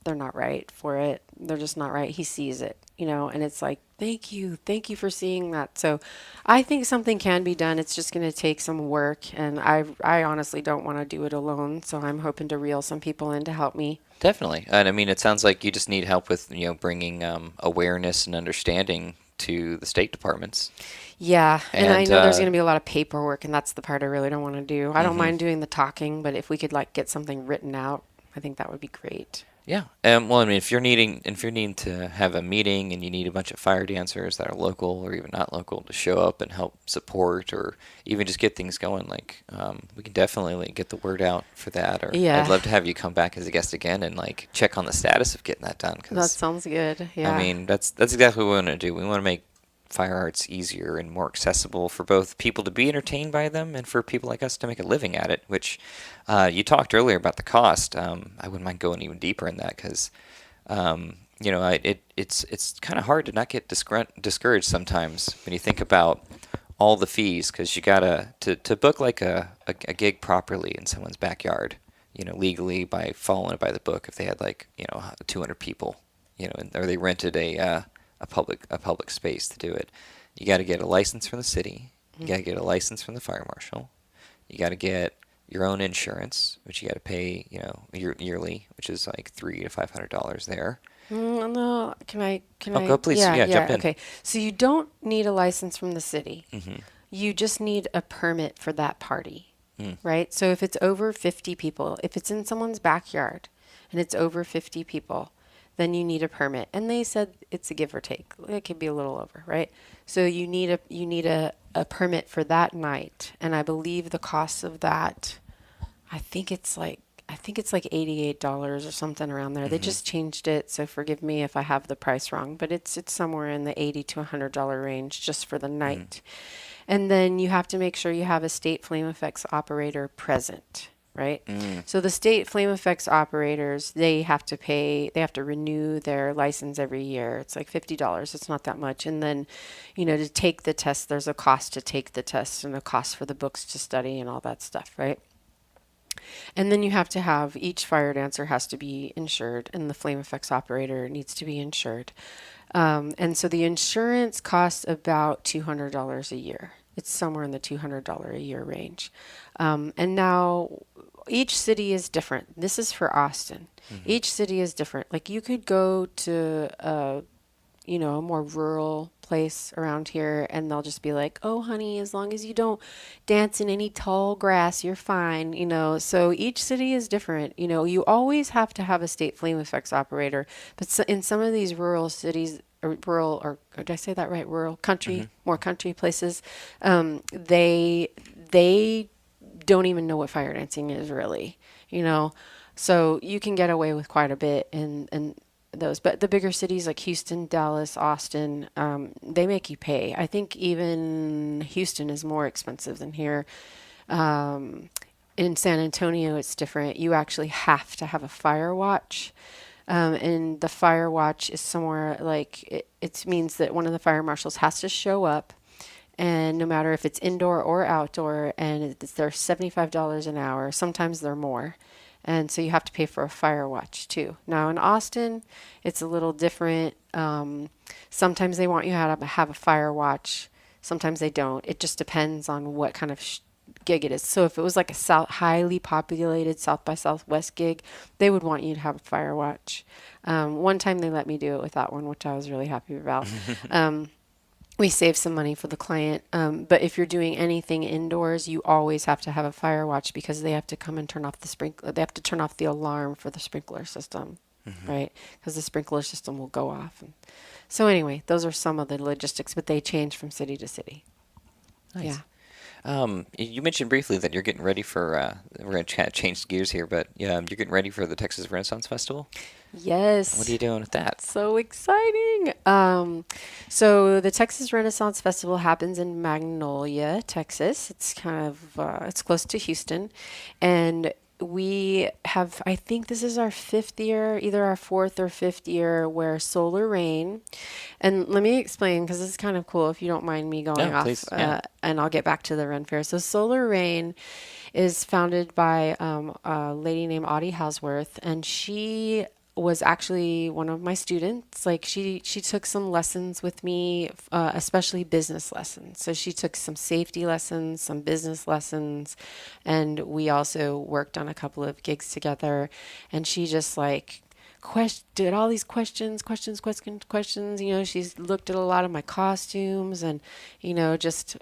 Speaker 2: they're not right for it. They're just not right. He sees it, and it's like, thank you for seeing that. So I think something can be done. It's just going to take some work, and I honestly don't want to do it alone. So I'm hoping to reel some people in to help me.
Speaker 1: Definitely. And I mean, it sounds like you just need help with, bringing awareness and understanding to the state departments.
Speaker 2: Yeah, and I
Speaker 1: And
Speaker 2: know there's going to be a lot of paperwork, and that's the part I really don't want to do. I don't
Speaker 1: mhm.
Speaker 2: mind doing the talking, but if we could like get something written out, I think that would be great.
Speaker 1: Yeah. Well, I mean, if you're needing to have a meeting and you need a bunch of fire dancers that are local or even not local to show up and help support or even just get things going, like we can definitely like, get the word out for that. Or I'd
Speaker 2: Yeah,
Speaker 1: love to have you come back as a guest again and like check on the status of getting that done.
Speaker 2: that
Speaker 1: Because
Speaker 2: sounds good.
Speaker 1: I
Speaker 2: Yeah.
Speaker 1: mean, that's exactly what we want to do. We want to make fire arts easier and more accessible for both people to be entertained by them and for people like us to make a living at it. Which you talked earlier about the cost. I wouldn't mind going even deeper in that because it's kind of hard to not get discouraged sometimes when you think about all the fees because you gotta to book like a gig properly in someone's backyard, legally by following it by the book. If they had like 200 people, or they rented a public space to do it, you got to get a license from the city. You got to get a license from the fire marshal. You got to get your own insurance, which you got to pay, yearly, which is like $300 to $500 there.
Speaker 2: No, can I?
Speaker 1: Oh, go please.
Speaker 2: Yeah,
Speaker 1: Yeah, jump in.
Speaker 2: okay. So you don't need a license from the city.
Speaker 1: Hmm.
Speaker 2: You just need a permit for that party,
Speaker 1: Mm.
Speaker 2: right? So if it's over 50 people, if it's in someone's backyard and it's over 50 people, then you need a permit. And they said it's a give or take. It could be a little over, right? So you need a permit for that night. And I believe the cost of that, I think it's like $88 or something around there. They
Speaker 1: Hmm.
Speaker 2: just changed it, so forgive me if I have the price wrong, but it's somewhere in the 80 to $100 range just for the
Speaker 1: Mm.
Speaker 2: night. And then you have to make sure you have a state flame effects operator present, right?
Speaker 1: Mm.
Speaker 2: So the state flame effects operators, they have to renew their license every year. It's like $50. It's not that much. And then, to take the test, there's a cost to take the test and a cost for the books to study and all that stuff, right? And then you have to have each fire dancer has to be insured, and the flame effects operator needs to be insured. And so the insurance costs about $200 a year. It's somewhere in the $200 a year range. And now each city is different. This is for Austin. Each city is different. Like you could go to a more rural place around here and they'll just be like, "Oh, honey, as long as you don't dance in any tall grass, you're fine." So each city is different. You always have to have a state flame effects operator, but in some of these rural cities or did I say that right? Rural country, more country places, they don't even know what fire dancing is really. So you can get away with quite a bit in those. But the bigger cities like Houston, Dallas, Austin, they make you pay. I think even Houston is more expensive than here. In San Antonio, it's different. You actually have to have a fire watch. And the fire watch is somewhere like it means that one of the fire marshals has to show up, and no matter if it's indoor or outdoor, and they're $75 an hour. Sometimes they're more, and so you have to pay for a fire watch too. Now in Austin, it's a little different. Sometimes they want you to have a fire watch. Sometimes they don't. It just depends on what kind of gig it is. So if it was like a highly populated South by Southwest gig, they would want you to have a fire watch. One time they let me do it without one, which I was really happy about. We saved some money for the client. But if you're doing anything indoors, you always have to have a fire watch because they have to come and turn off the sprinkler. They have to turn off the alarm for the sprinkler system, right? Because the sprinkler system will go off. So anyway, those are some of the logistics, but they change from city to city.
Speaker 1: Nice.
Speaker 2: Yeah.
Speaker 1: You mentioned briefly that you're getting ready for, we're going to change gears here, but you're getting ready for the Texas Renaissance Festival.
Speaker 2: Yes.
Speaker 1: What are you doing with that?
Speaker 2: So exciting. So the Texas Renaissance Festival happens in Magnolia, Texas. It's kind of, it's close to Houston. And we have, I think this is our fifth year, either our fourth or fifth year, where Solar Rain, and let me explain because this is kind of cool if you don't mind me going
Speaker 1: No,
Speaker 2: off,
Speaker 1: please. Yeah.
Speaker 2: and I'll get back to the Ren Fair. So Solar Rain is founded by a lady named Audie Hausworth, and she was actually one of my students. Like she took some lessons with me, especially business lessons. So she took some safety lessons, some business lessons, and we also worked on a couple of gigs together. And she just like did all these questions. You know, she's looked at a lot of my costumes and, you know, just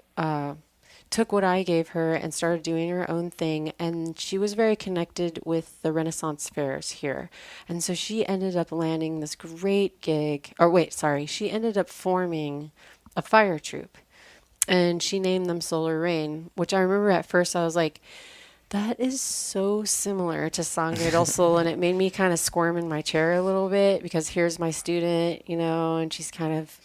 Speaker 2: took what I gave her and started doing her own thing. And she was very connected with the Renaissance fairs here. And so she ended up landing this great gig. Or wait, sorry, she ended up forming a fire troupe. And she named them Solar Rain, which I remember at first I was like, that is so similar to San-gre del Sol, and it made me kind of squirm in my chair a little bit because here's my student, you know, and she's kind of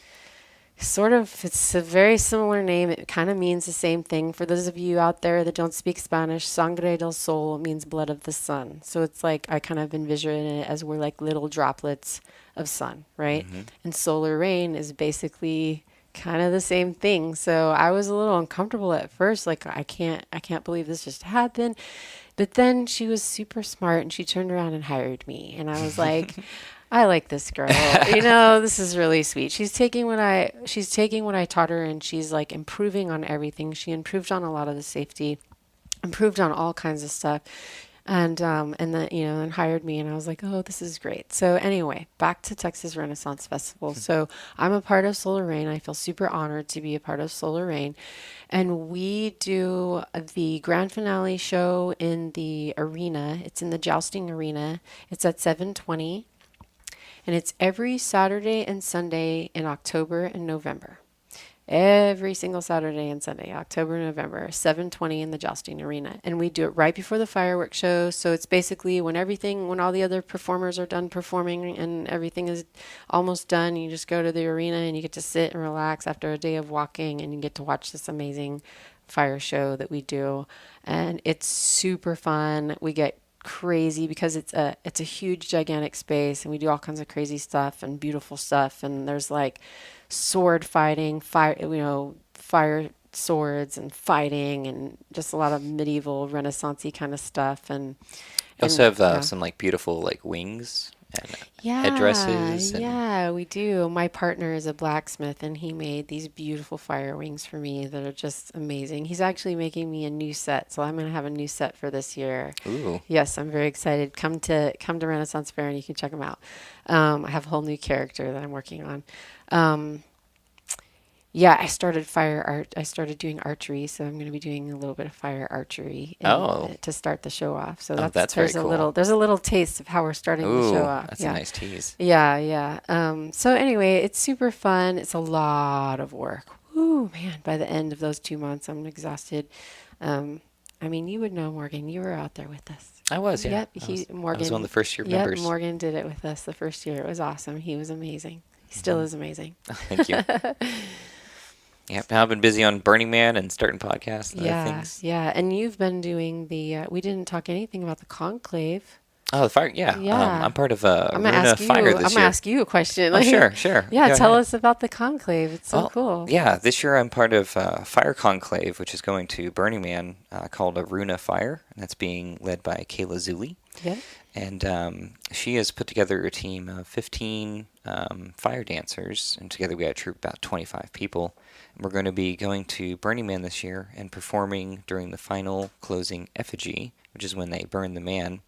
Speaker 2: sort of, it's a very similar name. It kind of means the same thing. For those of you out there that don't speak Spanish, Sangre del Sol means blood of the sun. So it's like I kind of envision it as we're like little droplets of sun, right?
Speaker 1: Mm-hmm.
Speaker 2: And solar rain is basically kind of the same thing. So I was a little uncomfortable at first, like I can't believe this just happened. But then she was super smart and she turned around and hired me. And I was like, I like this girl. You know, this is really sweet. She's taking what I taught her and she's like improving on everything. She improved on a lot of the safety, improved on all kinds of stuff. And then, you know, and hired me and I was like, oh, this is great. So anyway, back to Texas Renaissance Festival. So I'm a part of Solar Rain. I feel super honored to be a part of Solar Rain. And we do the grand finale show in the arena. It's in the jousting arena. It's at 7:20. And it's every Saturday and Sunday in October and November. Every single Saturday and Sunday, October and November, 7:20 in the jousting arena. And we do it right before the fireworks show. So it's basically when all the other performers are done performing and everything is almost done, you just go to the arena and you get to sit and relax after a day of walking and you get to watch this amazing fire show that we do. And it's super fun. We get crazy because it's a huge gigantic space and we do all kinds of crazy stuff and beautiful stuff, and there's like sword fighting, fire swords and fighting and just a lot of medieval renaissance-y kind of stuff. And
Speaker 1: You also have some like beautiful like wings and headdresses.
Speaker 2: Yeah, we do. My partner is a blacksmith and he made these beautiful fire wings for me that are just amazing. He's actually making me a new set, so I'm going to have a new set for this year.
Speaker 1: Ooh.
Speaker 2: Yes, I'm very excited. Come to Renaissance Fair and you can check them out. I have a whole new character that I'm working on. Yeah, I started doing archery, so I'm going to be doing a little bit of fire archery to start the show off. So
Speaker 1: that's very cool.
Speaker 2: There's a little taste of how we're starting the show off.
Speaker 1: That's a nice tease.
Speaker 2: Yeah. So anyway, it's super fun. It's a lot of work. Ooh, man, by the end of those 2 months, I'm exhausted. I mean, you would know Morgan. You were out there with us.
Speaker 1: I was, yeah.
Speaker 2: Yep,
Speaker 1: Morgan. I was one of the first year members.
Speaker 2: Yep, Morgan did it with us the first year. It was awesome. He was amazing. He still is amazing.
Speaker 1: Thank you. Yeah, now I've been busy on Burning Man and starting podcasts and other things.
Speaker 2: Yeah, and you've been doing we didn't talk anything about the conclave.
Speaker 1: Oh, the fire, yeah. I'm part of Runa Fire this
Speaker 2: year.
Speaker 1: I'm
Speaker 2: going to ask you a question.
Speaker 1: Oh, sure.
Speaker 2: Yeah, tell us about the conclave. It's so cool.
Speaker 1: Yeah, this year I'm part of Fire Conclave, which is going to Burning Man called a Runa Fire, and that's being led by Kayla Zuli.
Speaker 2: Yeah.
Speaker 1: And she has put together a team of 15 fire dancers, and together we had a troop about 25 people. And we're going to be going to Burning Man this year and performing during the final closing effigy, which is when they burn the man.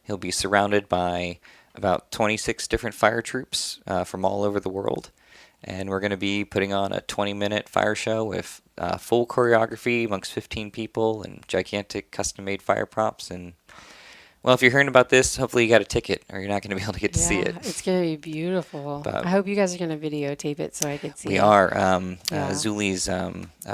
Speaker 1: He'll be surrounded by about 26 different fire troops from all over the world. And we're going to be putting on a 20-minute fire show with full choreography amongst 15 people and gigantic custom-made fire props. And well, if you're hearing about this, hopefully you got a ticket or you're not going to be able to get to see it.
Speaker 2: It's going to be beautiful. But I hope you guys are going to videotape it so I can see it.
Speaker 1: We are. Zuli's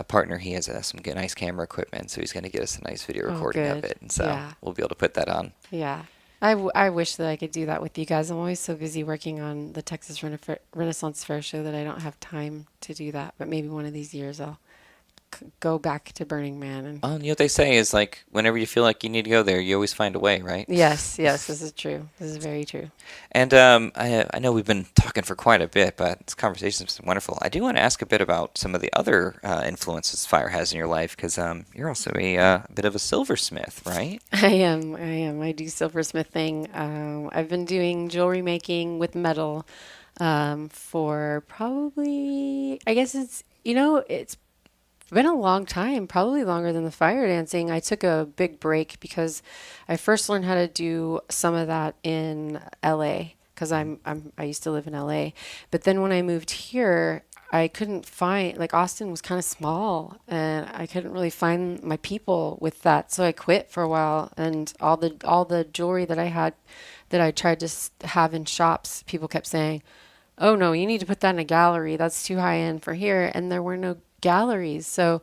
Speaker 1: partner, he has some nice camera equipment, so he's going to get us a nice video recording of it. And so we'll be able to put that on.
Speaker 2: Yeah. I wish that I could do that with you guys. I'm always so busy working on the Texas Renaissance Fair show that I don't have time to do that. But maybe one of these years I'll go back to Burning Man. And
Speaker 1: Oh, you know what they say is like whenever you feel like you need to go there, you always find a way, right?
Speaker 2: yes, yes, this is true. This is very true.
Speaker 1: And I know we've been talking for quite a bit, but this conversation has been wonderful. I do want to ask a bit about some of the other influences fire has in your life, because you're also a bit of a silversmith, right?
Speaker 2: I am. I am. I do silversmithing. I've been doing jewelry making with metal for probably, I guess it's been a long time, probably longer than the fire dancing. I took a big break because I first learned how to do some of that in LA because I used to live in LA. But then when I moved here, I couldn't find, like, Austin was kind of small and I couldn't really find my people with that. So I quit for a while, and all the jewelry that I had that I tried to have in shops, people kept saying, "Oh no, you need to put that in a gallery. That's too high end for here." And there were no galleries. So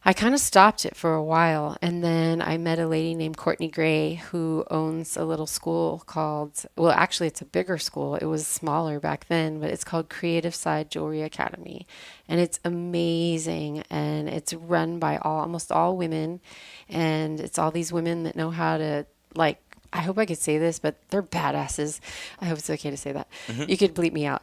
Speaker 2: I kind of stopped it for a while. And then I met a lady named Courtney Gray who owns a little school called, well, actually, it's a bigger school. It was smaller back then, but it's called Creative Side Jewelry Academy. And it's amazing. And it's run by almost all women. And it's all these women that know how to, like, I hope I could say this, but they're badasses. I hope it's okay to say that. You could bleep me out.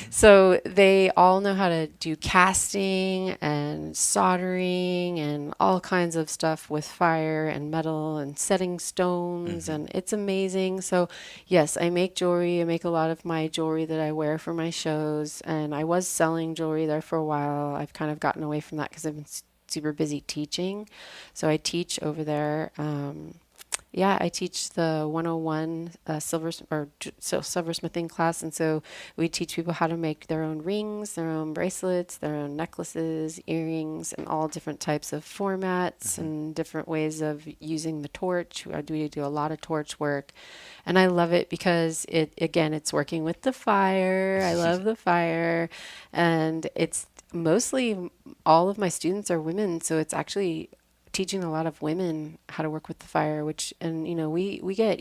Speaker 2: So they all know how to do casting and soldering and all kinds of stuff with fire and metal and setting stones, and it's amazing. So yes, I make jewelry. I make a lot of my jewelry that I wear for my shows, and I was selling jewelry there for a while. I've kind of gotten away from that because I've been super busy teaching. So I teach over there. Yeah, I teach the 101 silversmithing class, and so we teach people how to make their own rings, their own bracelets, their own necklaces, earrings, and all different types of formats and different ways of using the torch. We do a lot of torch work, and I love it because it's working with the fire. I love the fire, and it's mostly all of my students are women, so it's actually teaching a lot of women how to work with the fire, and we get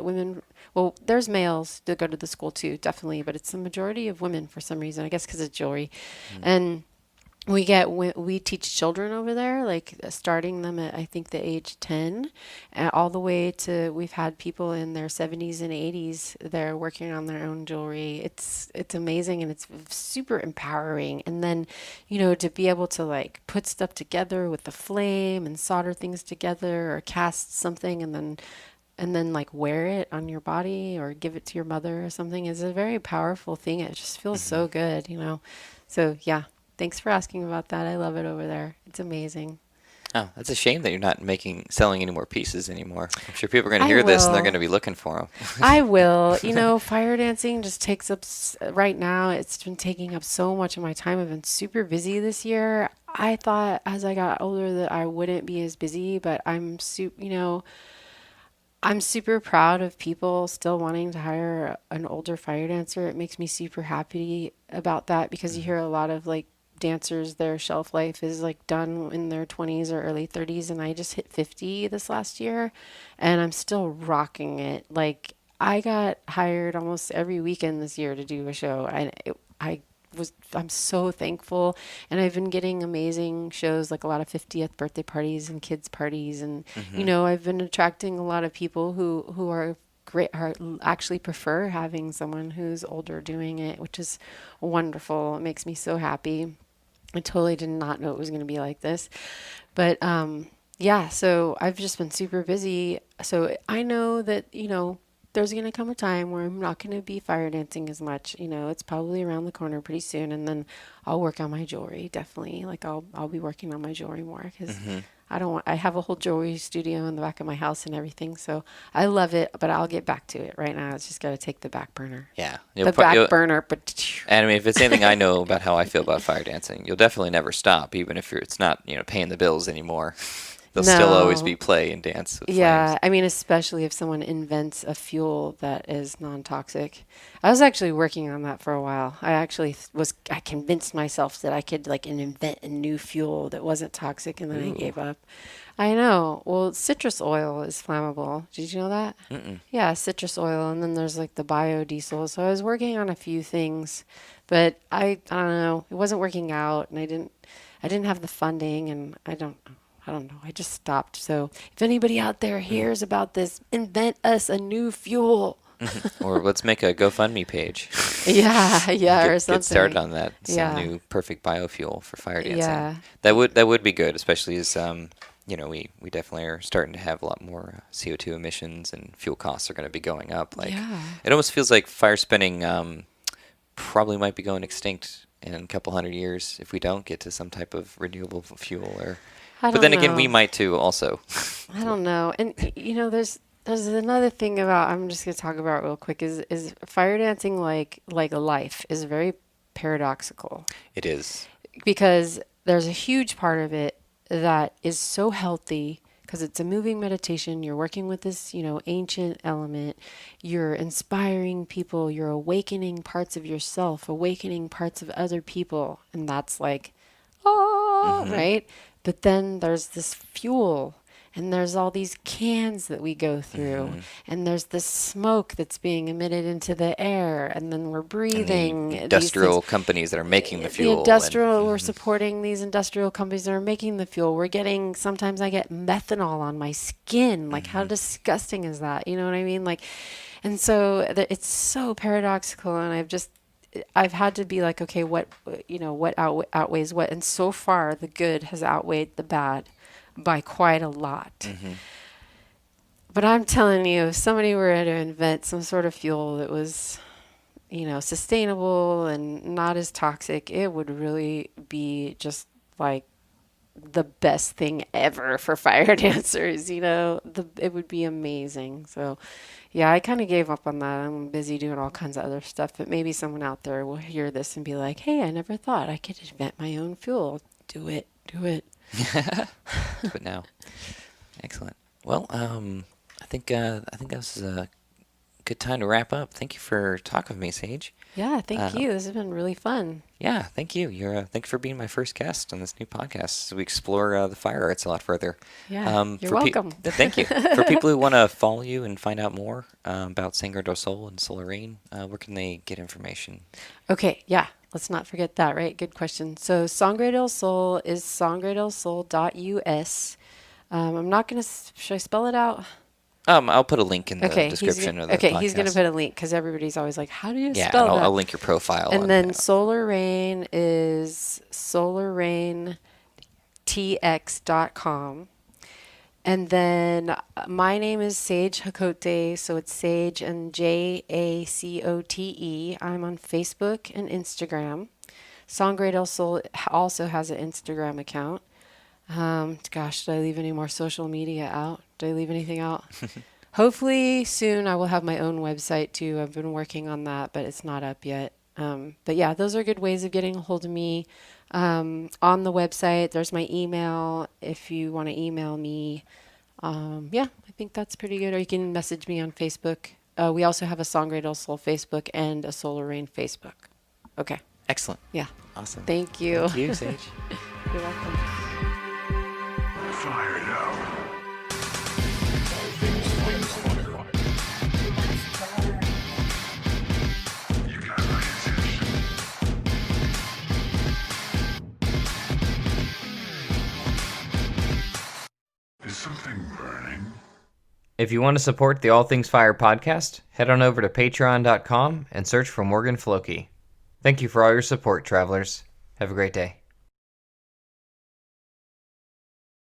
Speaker 2: women. Well, there's males that go to the school too, definitely, but it's the majority of women for some reason, I guess because of jewelry. And we teach children over there, like starting them at, I think, the age 10, all the way to, we've had people in their 70s and 80s there working on their own jewelry. It's amazing, and it's super empowering. And then, to be able to like put stuff together with the flame and solder things together or cast something and then like wear it on your body or give it to your mother or something is a very powerful thing. It just feels so good, So yeah. Thanks for asking about that. I love it over there. It's amazing.
Speaker 1: Oh, that's a shame that you're not selling any more pieces anymore. I'm sure people are going to hear this and they're going to be looking for them.
Speaker 2: I will. Fire dancing just takes up, right now, it's been taking up so much of my time. I've been super busy this year. I thought as I got older that I wouldn't be as busy, but I'm super proud of people still wanting to hire an older fire dancer. It makes me super happy about that because you hear a lot of like dancers, their shelf life is like done in their 20s or early 30s, and I just hit 50 this last year and I'm still rocking it. Like, I got hired almost every weekend this year to do a show, and I'm so thankful, and I've been getting amazing shows, like a lot of 50th birthday parties and kids parties, and I've been attracting a lot of people who are great, actually prefer having someone who's older doing it, which is wonderful. It makes me so happy. I totally did not know it was going to be like this. But yeah, so I've just been super busy. So I know that, there's going to come a time where I'm not going to be fire dancing as much. It's probably around the corner pretty soon. And then I'll work on my jewelry, definitely. Like I'll be working on my jewelry more because I have a whole jewelry studio in the back of my house and everything. So I love it, but I'll get back to it. Right now, it's just got to take the back burner.
Speaker 1: Yeah.
Speaker 2: Burner.
Speaker 1: And I mean, if it's anything I know about how I feel about fire dancing, you'll definitely never stop, even if it's not, paying the bills anymore. there'll still always
Speaker 2: No.
Speaker 1: be play and dance with
Speaker 2: Yeah,
Speaker 1: flames.
Speaker 2: I mean, especially if someone invents a fuel that is non-toxic. I was actually working on that for a while. I convinced myself that I could like invent a new fuel that wasn't toxic, and then I
Speaker 1: Ooh.
Speaker 2: gave up. I know. Well, citrus oil is flammable. Did you know that?
Speaker 1: Mm-mm.
Speaker 2: Yeah, citrus oil, and then there's like the biodiesel. So I was working on a few things, but I don't know. It wasn't working out, and I didn't have the funding, and I don't know. I just stopped. So if anybody out there hears about this, invent us a new fuel.
Speaker 1: Or let's make a GoFundMe page.
Speaker 2: Yeah, yeah, or
Speaker 1: Get started
Speaker 2: something.
Speaker 1: on that. Some
Speaker 2: Yeah,
Speaker 1: new perfect biofuel for fire dancing.
Speaker 2: yeah,
Speaker 1: That would be good, especially as we definitely are starting to have a lot more CO2 emissions and fuel costs are going to be going up. Like
Speaker 2: yeah.
Speaker 1: it almost feels like fire spinning probably might be going extinct in a couple hundred years if we don't get to some type of renewable fuel. Or,
Speaker 2: I
Speaker 1: but
Speaker 2: don't
Speaker 1: then again, we
Speaker 2: know.
Speaker 1: might too also.
Speaker 2: I don't know. And there's another thing about I'm just gonna talk about real quick is fire dancing like a life is very paradoxical
Speaker 1: It is.
Speaker 2: because there's a huge part of it that is so healthy because it's a moving meditation. You're working with this, ancient element. You're inspiring people. You're awakening parts of yourself, awakening parts of other people. And that's like, oh,
Speaker 1: Hmm.
Speaker 2: right? But then there's this fuel. And there's all these cans that we go through,
Speaker 1: Hmm.
Speaker 2: and there's this smoke that's being emitted into the air, and then we're
Speaker 1: And the
Speaker 2: breathing these things.
Speaker 1: industrial companies that are making the
Speaker 2: The
Speaker 1: fuel and
Speaker 2: industrial, we're
Speaker 1: mhm.
Speaker 2: supporting these industrial companies that are making the fuel. We're getting, sometimes I get methanol on my skin. Like, how
Speaker 1: Hmm.
Speaker 2: disgusting is that? You know what I mean? Like, and so it's so paradoxical. And I've had to be like, okay, what outweighs what? And so far, the good has outweighed the bad by quite a lot.
Speaker 1: Hmm.
Speaker 2: But I'm telling you, if somebody were to invent some sort of fuel that was sustainable and not as toxic, it would really be just like the best thing ever for fire dancers. It would be amazing. So, yeah, I kind of gave up on that. I'm busy doing all kinds of other stuff, but maybe someone out there will hear this and be like, "Hey, I never thought I could invent my own fuel." Do it. Do it.
Speaker 1: Do it now. Excellent. Well, I think this is a good time to wrap up. Thank you for talking with me, Sage.
Speaker 2: Yeah, thank
Speaker 1: Uh,
Speaker 2: you. This has been really fun.
Speaker 1: yeah, thank you. Thank you for being my first guest on this new podcast. So we explore the fire arts a lot further.
Speaker 2: Yeah, you're welcome.
Speaker 1: Thank you for people who want to follow you and find out more about San-gre and Solar Rain. Where can they get information?
Speaker 2: Okay, yeah. Let's not forget that, right? Good question. So Sangre del Sol is sangredelsol.us. I'm not going to, should I spell it out?
Speaker 1: I'll put a link in the
Speaker 2: Okay,
Speaker 1: description of the
Speaker 2: he's going to
Speaker 1: podcast.
Speaker 2: put a link because everybody's always like, how do you
Speaker 1: Yeah,
Speaker 2: spell
Speaker 1: and
Speaker 2: that?
Speaker 1: I'll link your profile.
Speaker 2: And then Solar Rain is solarraintx.com. And then my name is Sage Jacote, so it's Sage and Jacote. I'm on Facebook and Instagram. Sangre del Sol also has an Instagram account. Gosh, did I leave any more social media out? Did I leave anything out? Hopefully soon I will have my own website too. I've been working on that, but it's not up yet. But yeah, those are good ways of getting a hold of me. On the website, there's my email if you want to email me. Yeah, I think that's pretty good. Or you can message me on Facebook. We also have a Sangre del Sol Facebook and a Solar Rain Facebook. Okay.
Speaker 1: excellent.
Speaker 2: Yeah.
Speaker 1: Awesome.
Speaker 2: Thank you.
Speaker 1: Thank you, Sage.
Speaker 2: You're welcome.
Speaker 3: Fire now. You got my attention. Is something burning?
Speaker 4: If you want to support the All Things Fire podcast, head on over to patreon.com and search for Morgan Floki. Thank you for all your support, travelers. Have a great day.